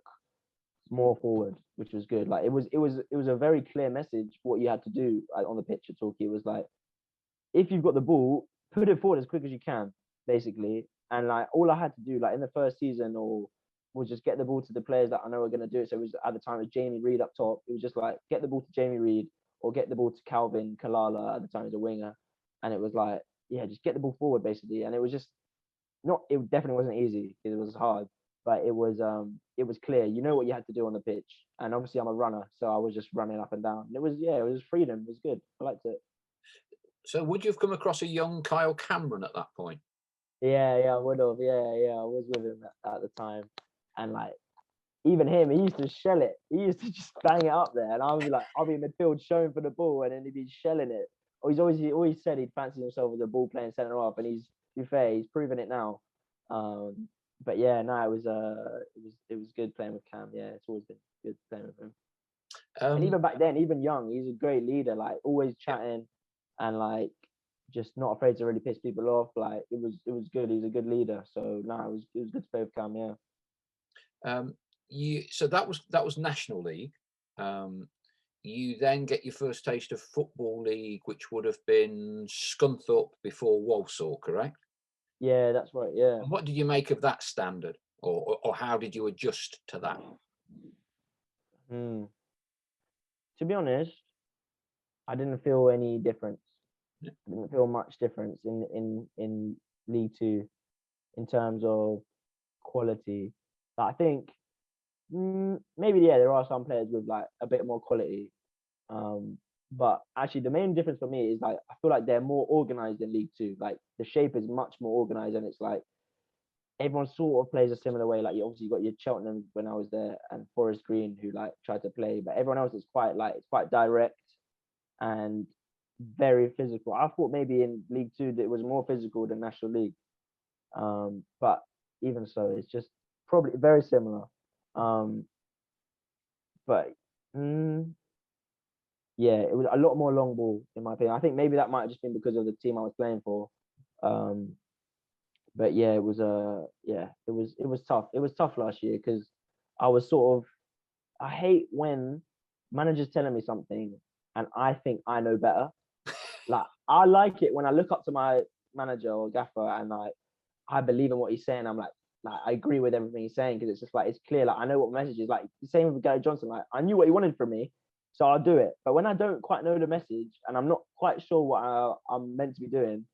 more forward, which was good. Like it was a very clear message what you had to do on the pitch at Torquay. It was like if you've got the ball, put it forward as quick as you can, basically. And like all I had to do, like in the first season, or was just get the ball to the players that I know are going to do it. So it was at the time it was Jamie Reid up top. It was just like get the ball to Jamie Reid or get the ball to Calvin Kalala at the time as a winger. And it was like, yeah, just get the ball forward basically. And it was just not. It definitely wasn't easy because it was hard, but it was clear. You know what you had to do on the pitch. And obviously I'm a runner, so I was just running up and down. And it was freedom. It was good. I liked it. So would you have come across a young Kyle Cameron at that point? Yeah, I would have. Yeah, I was with him at the time, and like even him, he used to shell it. He used to just bang it up there, and I'll be in midfield showing for the ball, and then he'd be shelling it. Or he always said he'd fancy himself as a ball playing centre half, and to be fair, he's proven it now. But yeah, no, it was good playing with Cam. Yeah, it's always been good playing with him. And even back then, even young, he's a great leader. Like always chatting. And like just not afraid to really piss people off. Like it was good. He's a good leader. So no, it was good to play with Cam. Yeah. So that was National League. You then get your first taste of Football League, which would have been Scunthorpe before Walsall, correct? Yeah, that's right. Yeah. And what did you make of that standard, or how did you adjust to that? To be honest, I didn't feel any difference. Yeah. I didn't feel much difference in League Two in terms of quality. But I think maybe there are some players with like a bit more quality. But actually the main difference for me is like I feel like they're more organized in League Two. Like the shape is much more organized, and it's like everyone sort of plays a similar way. Like you obviously got your Cheltenham when I was there and Forest Green who like tried to play, but everyone else is it's quite direct and very physical. I thought maybe in League Two that it was more physical than National League. But even so, it's just probably very similar. But yeah, it was a lot more long ball in my opinion. I think maybe that might have just been because of the team I was playing for. But yeah, it was tough. It was tough last year because I was I hate when managers telling me something and I think I know better. Like I like it when I look up to my manager or gaffer and like I believe in what he's saying. I'm like I agree with everything he's saying because it's just like it's clear. Like I know what message is. Like the same with Gary Johnson. Like I knew what he wanted from me, so I'll do it. But when I don't quite know the message and I'm not quite sure what I'm meant to be doing,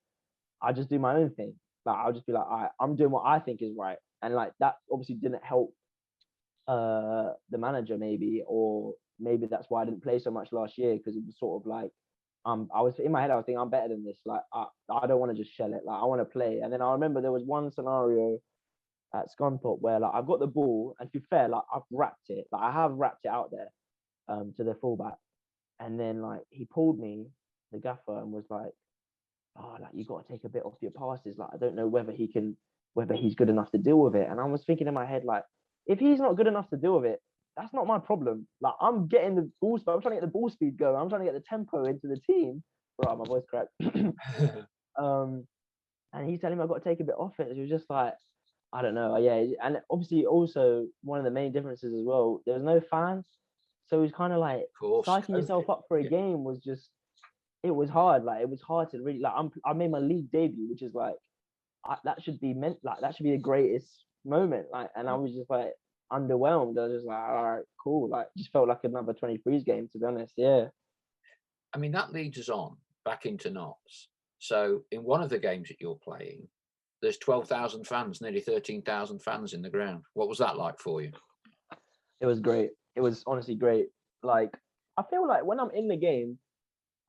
I just do my own thing. Like I'll just be like, I'm doing what I think is right, and like that obviously didn't help the manager maybe, or maybe that's why I didn't play so much last year because it was sort of like I was in my head I was thinking I'm better than this. Like I don't want to just shell it. Like I want to play. And then I remember there was one scenario at Scunthorpe where like I've got the ball and to be fair, like I've wrapped it. Like I have wrapped it out there to the fullback, and then like he pulled me, the gaffer, and was like, oh, like you got to take a bit off your passes. Like I don't know whether he can whether he's good enough to deal with it. And I was thinking in my head, like, if he's not good enough to deal with it, that's not my problem. Like, I'm getting the ball speed. I'm trying to get the ball speed going. I'm trying to get the tempo into the team. Right, my voice cracked. And he's telling me I've got to take a bit off it. It was just like, I don't know. Yeah. And obviously, also, one of the main differences as well, there was no fans. So it was kind of like psyching yourself up for a game was just, it was hard. Like, it was hard to really, like, I made my league debut, which is like, that should be meant, like, that should be the greatest moment. Like, and I was just like underwhelmed. I was just like, all right, cool. Like, just felt like another 23s game, to be honest. Yeah. I mean, that leads us on back into Notts. So in one of the games that you're playing, there's 12,000 fans, nearly 13,000 fans in the ground. What was that like for you? It was great. It was honestly great. Like, I feel like when I'm in the game,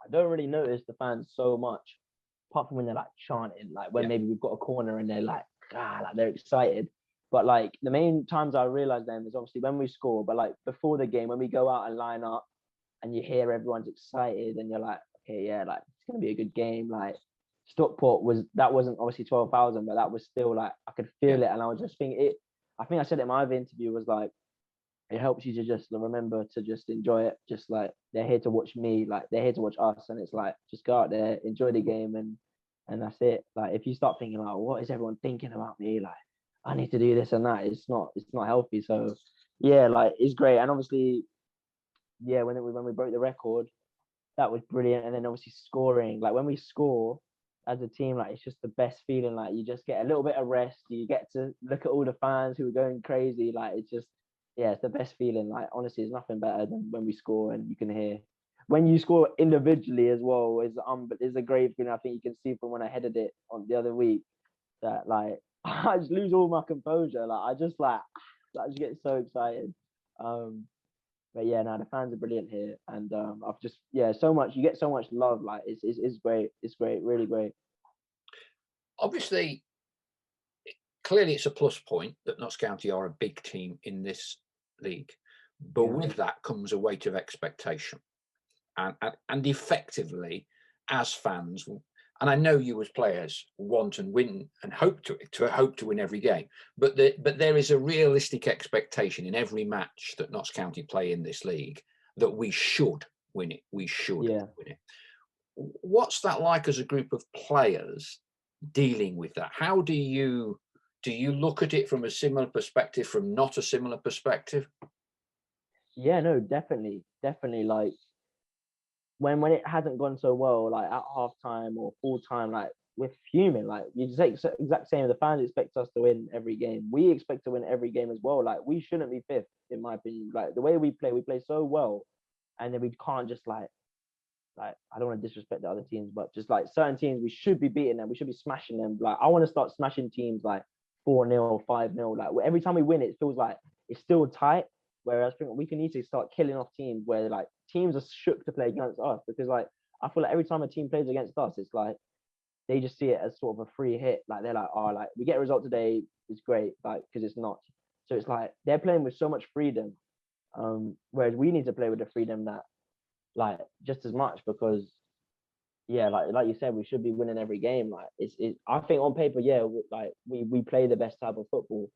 I don't really notice the fans so much, apart from when they're like chanting, like when maybe we've got a corner and they're like they're excited. But like the main times I realize them is obviously when we score, but like before the game, when we go out and line up and you hear everyone's excited and you're like, okay, yeah, like it's gonna be a good game. Like Stockport wasn't obviously 12,000, but that was still like I could feel it, and I was just thinking it. I think I said it in my other interview was like, it helps you to just remember to just enjoy it. Just like they're here to watch me, like they're here to watch us, and it's like just go out there, enjoy the game, and that's it. Like if you start thinking like, what is everyone thinking about me? Like I need to do this and that. It's not healthy. So yeah, like it's great, and obviously, yeah, when we broke the record, that was brilliant. And then obviously scoring, like when we score as a team, like it's just the best feeling. Like you just get a little bit of rest. You get to look at all the fans who are going crazy. Like it's just, yeah, it's the best feeling. Like honestly, there's nothing better than when we score and you can hear when you score individually as well. It's a great feeling. I think you can see from when I headed it on the other week that like I just lose all my composure. Like I just get so excited. But yeah, no, the fans are brilliant here, and I've just so much. You get so much love. Like it's great. It's great, really great. Obviously, clearly, it's a plus point that Notts County are a big team in this league, but with that comes a weight of expectation, and effectively, as fans, and I know you as players want and win and hope to win every game, but there is a realistic expectation in every match that Notts County play in this league that we should win it. We should win it. What's that like as a group of players dealing with that? How do you look at it from a similar perspective, from not a similar perspective? Yeah, no, definitely. Like when it hasn't gone so well, like at half time or full time, like we're fuming. Like you say exact same. The fans expect us to win every game. We expect to win every game as well. Like we shouldn't be fifth, in my opinion. Like the way we play so well, and then we can't just like I don't want to disrespect the other teams, but just like certain teams, we should be beating them. We should be smashing them. Like I want to start smashing teams like 4-0, 5-0. Like every time we win, it feels like it's still tight. Whereas I think we can easily start killing off teams where like teams are shook to play against us, because like I feel like every time a team plays against us, it's like they just see it as sort of a free hit. Like they're like, oh, like we get a result today, it's great, like because it's not. So it's like they're playing with so much freedom, whereas we need to play with the freedom that like just as much, because like you said, we should be winning every game. Like it's I think on paper, like we play the best type of football,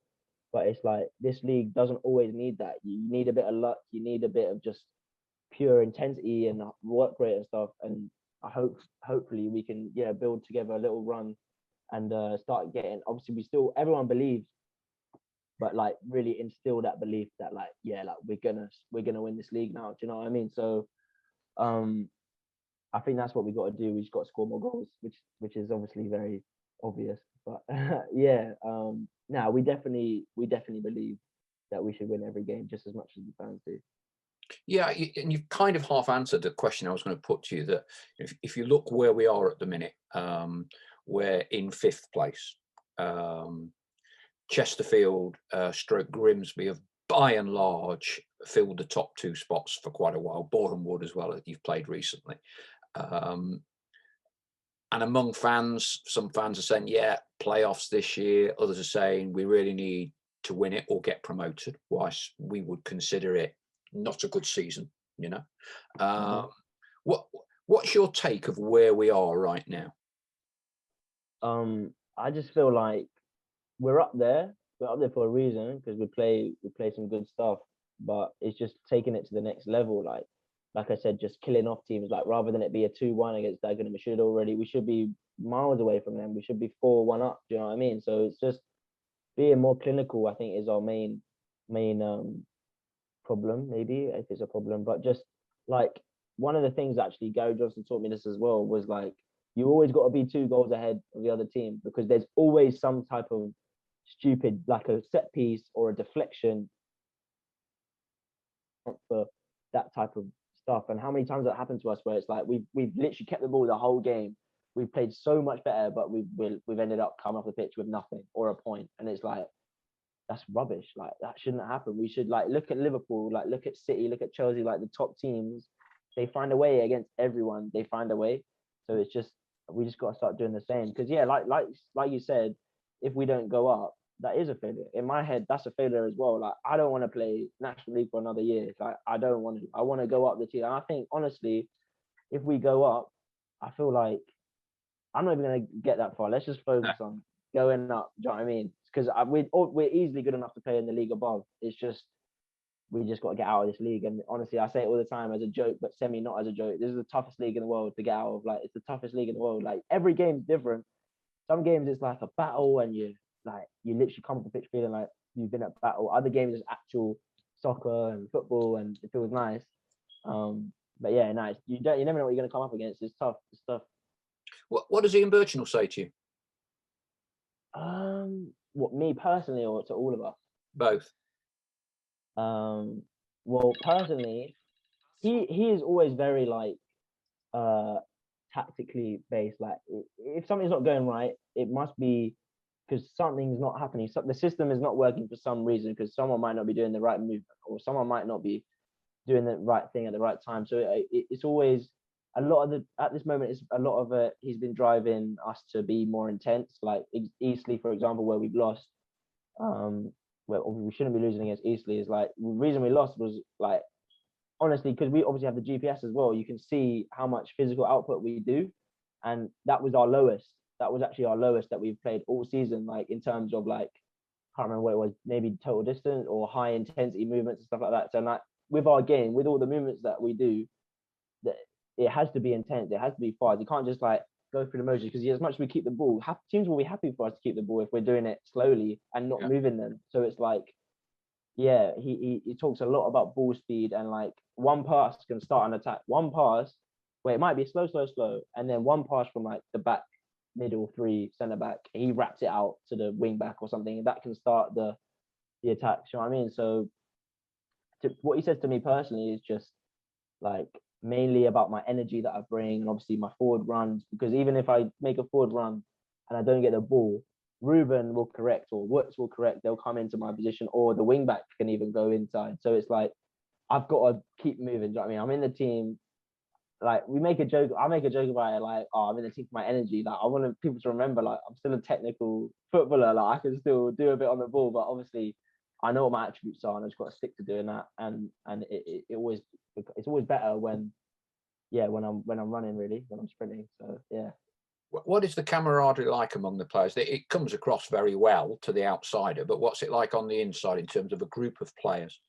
but it's like this league doesn't always need that. You need a bit of luck. You need a bit of just pure intensity and work rate and stuff. And hopefully we can build together a little run and start getting. Obviously, everyone believes, but like really instill that belief that like we're gonna win this league now. Do you know what I mean? So I think that's what we got to do. We just got to score more goals, which is obviously very obvious. But we definitely believe that we should win every game just as much as the fans do. Yeah, and you've kind of half answered the question I was going to put to you, that if you look where we are at the minute, we're in 5th place. Chesterfield, stroke Grimsby have by and large filled the top 2 spots for quite a while. Boreham Wood as well, that you've played recently. And among fans, some fans are saying, playoffs this year. Others are saying we really need to win it or get promoted. Whilst we would consider it not a good season, What's your take of where we are right now? I just feel like we're up there. We're up there for a reason because we play some good stuff, but it's just taking it to the next level. Like I said, just killing off teams. Like rather than it be a 2-1 against Dagenham, we should be miles away from them. We should be 4-1 up. Do you know what I mean? So it's just being more clinical. I think is our main problem, maybe if it's a problem. But just like one of the things actually Gary Johnson taught me this as well was like you always got to be 2 goals ahead of the other team because there's always some type of stupid like a set piece or a deflection for that type of stuff. And how many times that happened to us where it's like we've literally kept the ball the whole game. We've played so much better, but we've ended up coming off the pitch with nothing or a point. And it's like that's rubbish. Like that shouldn't happen. We should like look at Liverpool, like look at City, look at Chelsea, like the top teams. They find a way against everyone. They find a way. So it's just we just got to start doing the same. Because yeah, like you said, if we don't go up, that is a failure. In my head, that's a failure as well. Like I don't want to play National League for another year. Like I don't want to. I want to go up the tier. And I think honestly, if we go up, I feel like I'm not even going to get that far. Let's just focus on going up. Do you know what I mean? Because we're easily good enough to play in the league above. It's just we just got to get out of this league. And honestly, I say it all the time as a joke, but semi not as a joke. This is the toughest league in the world to get out of. Like it's the toughest league in the world. Like every game's different. Some games it's like a battle, and you literally come off the pitch feeling like you've been at battle. Other games is actual soccer and football, and it feels nice. But yeah, nice. You never know what you're going to come up against. It's tough. It's tough. What does Ian Birchinall say to you? What, me personally or to all of us? Both. Well, personally, he is always very like tactically based. Like if something's not going right, it must be because something's not happening. So the system is not working for some reason because someone might not be doing the right movement or someone might not be doing the right thing at the right time. So it's always a lot of at this moment, it's a lot of it. He's been driving us to be more intense, like Eastleigh, for example, where we've lost. Well, we shouldn't be losing against Eastleigh. Is like the reason we lost was like honestly because we obviously have the GPS as well. You can see how much physical output we do, and that was our lowest. That was actually our lowest that we've played all season. Like in terms of like, I can't remember what it was, maybe total distance or high intensity movements and stuff like that. So like with our game, with all the movements that we do, that it has to be intense. It has to be fast. You can't just like go through the motions because as much as we keep the ball, teams will be happy for us to keep the ball if we're doing it slowly and not moving them. So it's like, yeah, he talks a lot about ball speed and like one pass can start an attack. One pass where it might be slow, and then one pass from like the back, middle three, centre back, he wraps it out to the wing back or something. That can start the attack. You know what I mean? So what he says to me personally is just like mainly about my energy that I bring and obviously my forward runs, because even if I make a forward run and I don't get the ball, Ruben will correct or Woods will correct. They'll come into my position or the wing back can even go inside. So it's like I've got to keep moving. Do you know what I mean? I'm in the team. Like we make a joke, I make a joke about it, like, oh, I'm in the team for my energy. Like I want people to remember, like I'm still a technical footballer. Like I can still do a bit on the ball, but obviously I know what my attributes are, and I've just got to stick to doing that. And it's always better when I'm running, really, when I'm sprinting. So yeah. What is the camaraderie like among the players? It comes across very well to the outsider, but what's it like on the inside in terms of a group of players?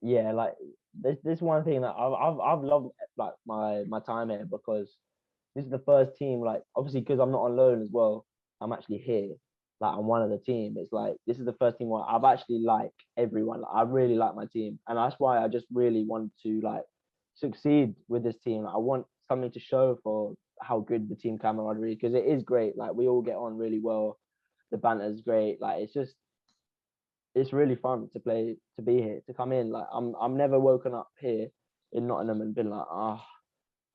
Yeah, like this one thing that I've loved like my time here, because this is the first team, like obviously because I'm not on loan as well, I'm actually here. Like I'm one of the team. It's like this is the first team where I've actually like everyone. Like, I really like my team, and that's why I just really want to like succeed with this team. Like, I want something to show for how good the team camaraderie, because it is great. Like we all get on really well. The banter's great. Like it's really fun to be here, to come in. Like I'm never woken up here in Nottingham and been like, oh,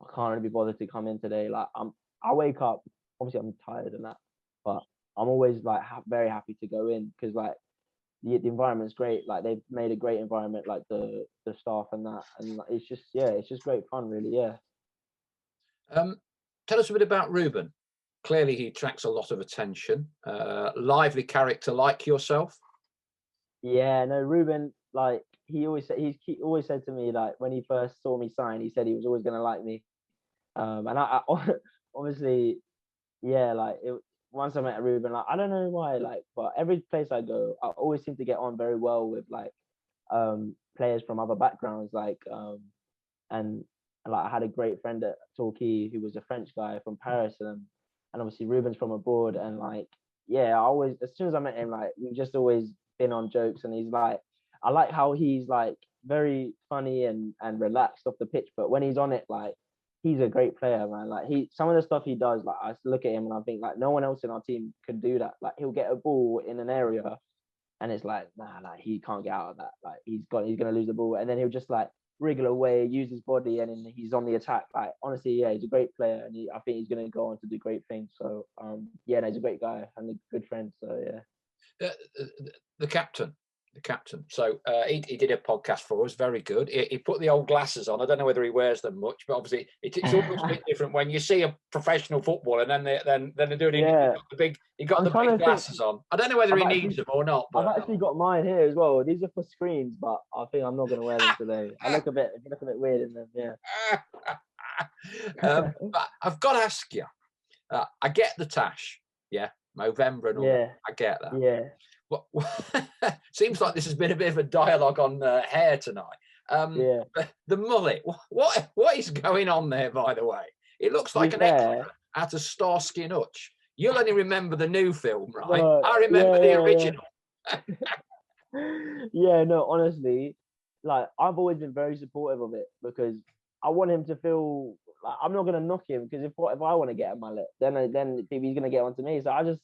I can't really be bothered to come in today. Like I wake up, obviously I'm tired and that, but I'm always like very happy to go in, because like the environment's great. Like they've made a great environment, like the staff and that, and like, it's just great fun, really. Yeah. Tell us a bit about Ruben. Clearly he attracts a lot of attention. Lively character like yourself. Yeah, no, Ruben, like he always said to me, like when he first saw me sign, he said he was always gonna like me. And I obviously, yeah, like once I met Ruben, like I don't know why, like, but every place I go, I always seem to get on very well with like players from other backgrounds, and like I had a great friend at Torquay who was a French guy from Paris, and obviously Ruben's from abroad, and like yeah, I always as soon as I met him, like we've just always been on jokes, and he's like I like how he's like very funny and relaxed off the pitch, but when he's on it, like he's a great player, man. Like some of the stuff he does, like I look at him and I think like no one else in our team could do that. Like he'll get a ball in an area and it's like, nah, like he can't get out of that. Like he's gonna lose the ball, and then he'll just like wriggle away, use his body, and then he's on the attack. Like honestly, yeah, he's a great player, and I think he's gonna go on to do great things. So yeah, no, he's a great guy and a good friend. So yeah. The captain. The captain. So he did a podcast for us. Very good. He put the old glasses on. I don't know whether he wears them much, but obviously it's almost a bit different when you see a professional footballer and then they're doing it. Yeah. He got the big glasses on. I don't know whether he needs them or not. But... I've actually got mine here as well. These are for screens, but I think I'm not going to wear them today. I look a bit weird in them. Yeah. But I've got to ask you. I get the tash. Yeah, November and all. Yeah. That. I get that. Yeah. Seems like this has been a bit of a dialogue on hair tonight. Yeah. The mullet. What is going on there? By the way, it looks like an extra out of Starsky and Hutch. You'll only remember the new film, right? I remember the original. Yeah. No, honestly, like I've always been very supportive of it because I want him to feel like I'm not gonna knock him because if I want to get a mullet, then he's gonna get onto me. So I just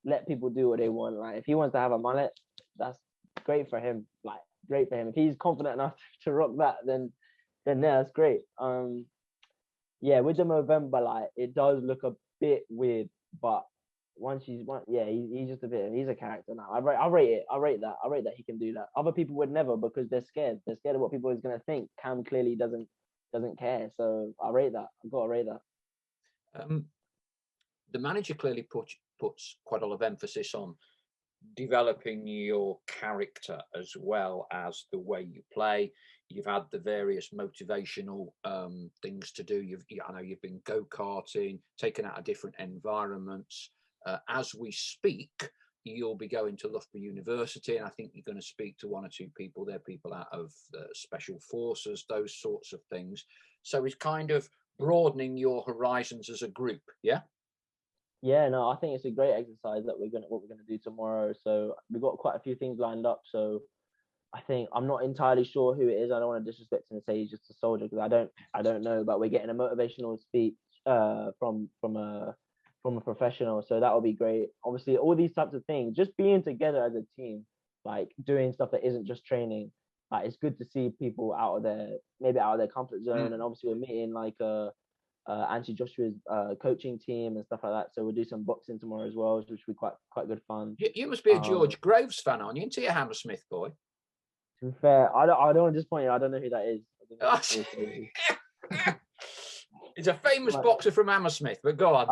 let people do what they want. Like if he wants to have a mullet, that's great for him. Like great for him. If he's confident enough to rock that, then yeah, that's great. Yeah, with the November, like it does look a bit weird, but he's just he's a character now. I rate it. I rate that he can do that. Other people would never because they're scared. They're scared of what people is gonna think. Cam clearly doesn't care. So I rate that. I've got to rate that. The manager clearly puts quite a lot of emphasis on developing your character as well as the way you play. You've had the various motivational things to do. I know you've been go-karting, taken out of different environments. As we speak, you'll be going to Loughborough University, and I think you're going to speak to one or two people. They're people out of special forces, those sorts of things. So it's kind of broadening your horizons as a group, yeah? Yeah, no, I think it's a great exercise that what we're gonna do tomorrow. So we've got quite a few things lined up. So I think I'm not entirely sure who it is. I don't want to disrespect him and say he's just a soldier because I don't know. But we're getting a motivational speech from a professional. So that will be great. Obviously, all these types of things, just being together as a team, like doing stuff that isn't just training. Like it's good to see people out of their comfort zone. And obviously we're meeting like Angie Joshua's coaching team and stuff like that. So we'll do some boxing tomorrow as well, which will be quite good fun. You must be a George Groves fan, aren't you? Into your Hammersmith boy. To be fair, I don't want to disappoint you. I don't know who that is. He's a famous boxer from Hammersmith, but go on.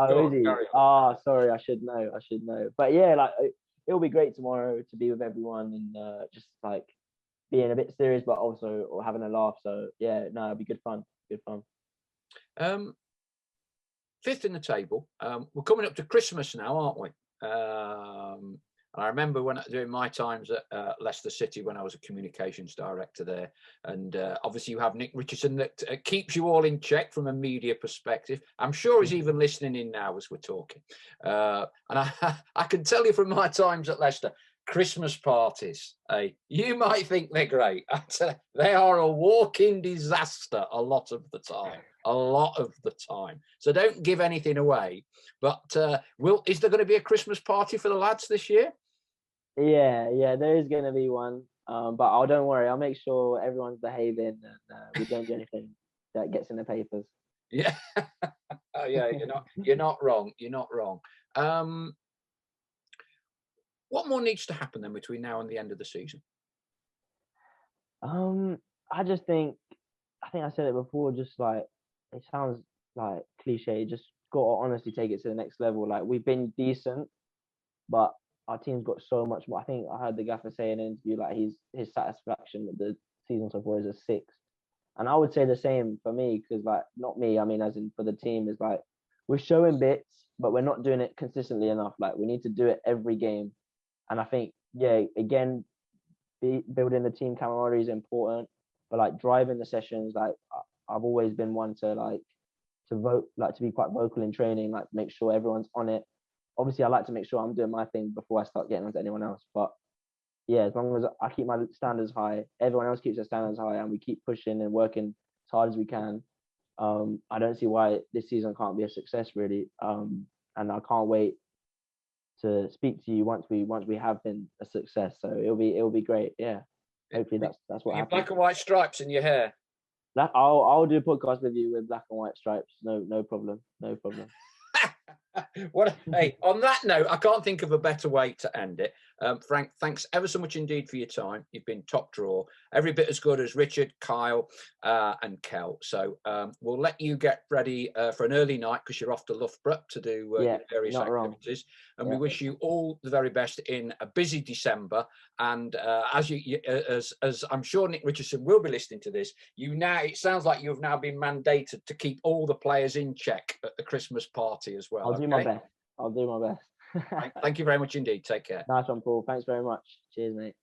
Sorry, I should know. But yeah, like it'll be great tomorrow to be with everyone and just like being a bit serious, but also having a laugh. So yeah, no, it'll be good fun. Fifth in the table. We're coming up to Christmas now, aren't we? And I remember during my times at Leicester City when I was a communications director there, and obviously you have Nick Richardson that keeps you all in check from a media perspective. I'm sure he's even listening in now as we're talking. And I can tell you from my times at Leicester, Christmas parties, you might think they're great. They are a walking disaster a lot of the time. So don't give anything away. But is there going to be a Christmas party for the lads this year? Yeah, there is going to be one. But don't worry, I'll make sure everyone's behaving and we don't do anything that gets in the papers. Yeah, yeah, you're not wrong. What more needs to happen then between now and the end of the season? I think I said it before, just like it sounds like cliche, just got to honestly take it to the next level. Like we've been decent, but our team's got so much more. I think I heard the gaffer say in an interview like his satisfaction with the season so far is a 6. And I would say the same for me, because like not me, I mean as in for the team, is like we're showing bits, but we're not doing it consistently enough. Like, we need to do it every game. And I think, yeah, again, building the team camaraderie is important, but like driving the sessions, like I've always been one to like to vote, like to be quite vocal in training, like make sure everyone's on it. Obviously, I like to make sure I'm doing my thing before I start getting onto anyone else. But yeah, as long as I keep my standards high, everyone else keeps their standards high, and we keep pushing and working as hard as we can. I don't see why this season can't be a success, really. And I can't wait to speak to you once we have been a success. So it'll be great. Yeah. Hopefully that's what happens. Black and white stripes in your hair. I'll do a podcast with you with black and white stripes. No problem. No problem. Hey, on that note, I can't think of a better way to end it. Frank, thanks ever so much indeed for your time. You've been top draw, every bit as good as Richard, Kyle, and Kel. So we'll let you get ready for an early night because you're off to Loughborough to do your various activities. And we wish you all the very best in a busy December. And as I'm sure Nick Richardson will be listening to this, it sounds like you've now been mandated to keep all the players in check at the Christmas party as well. I'll do my best. I'll do my best. Thank you very much indeed. Take care. Nice one, Paul. Thanks very much. Cheers, mate.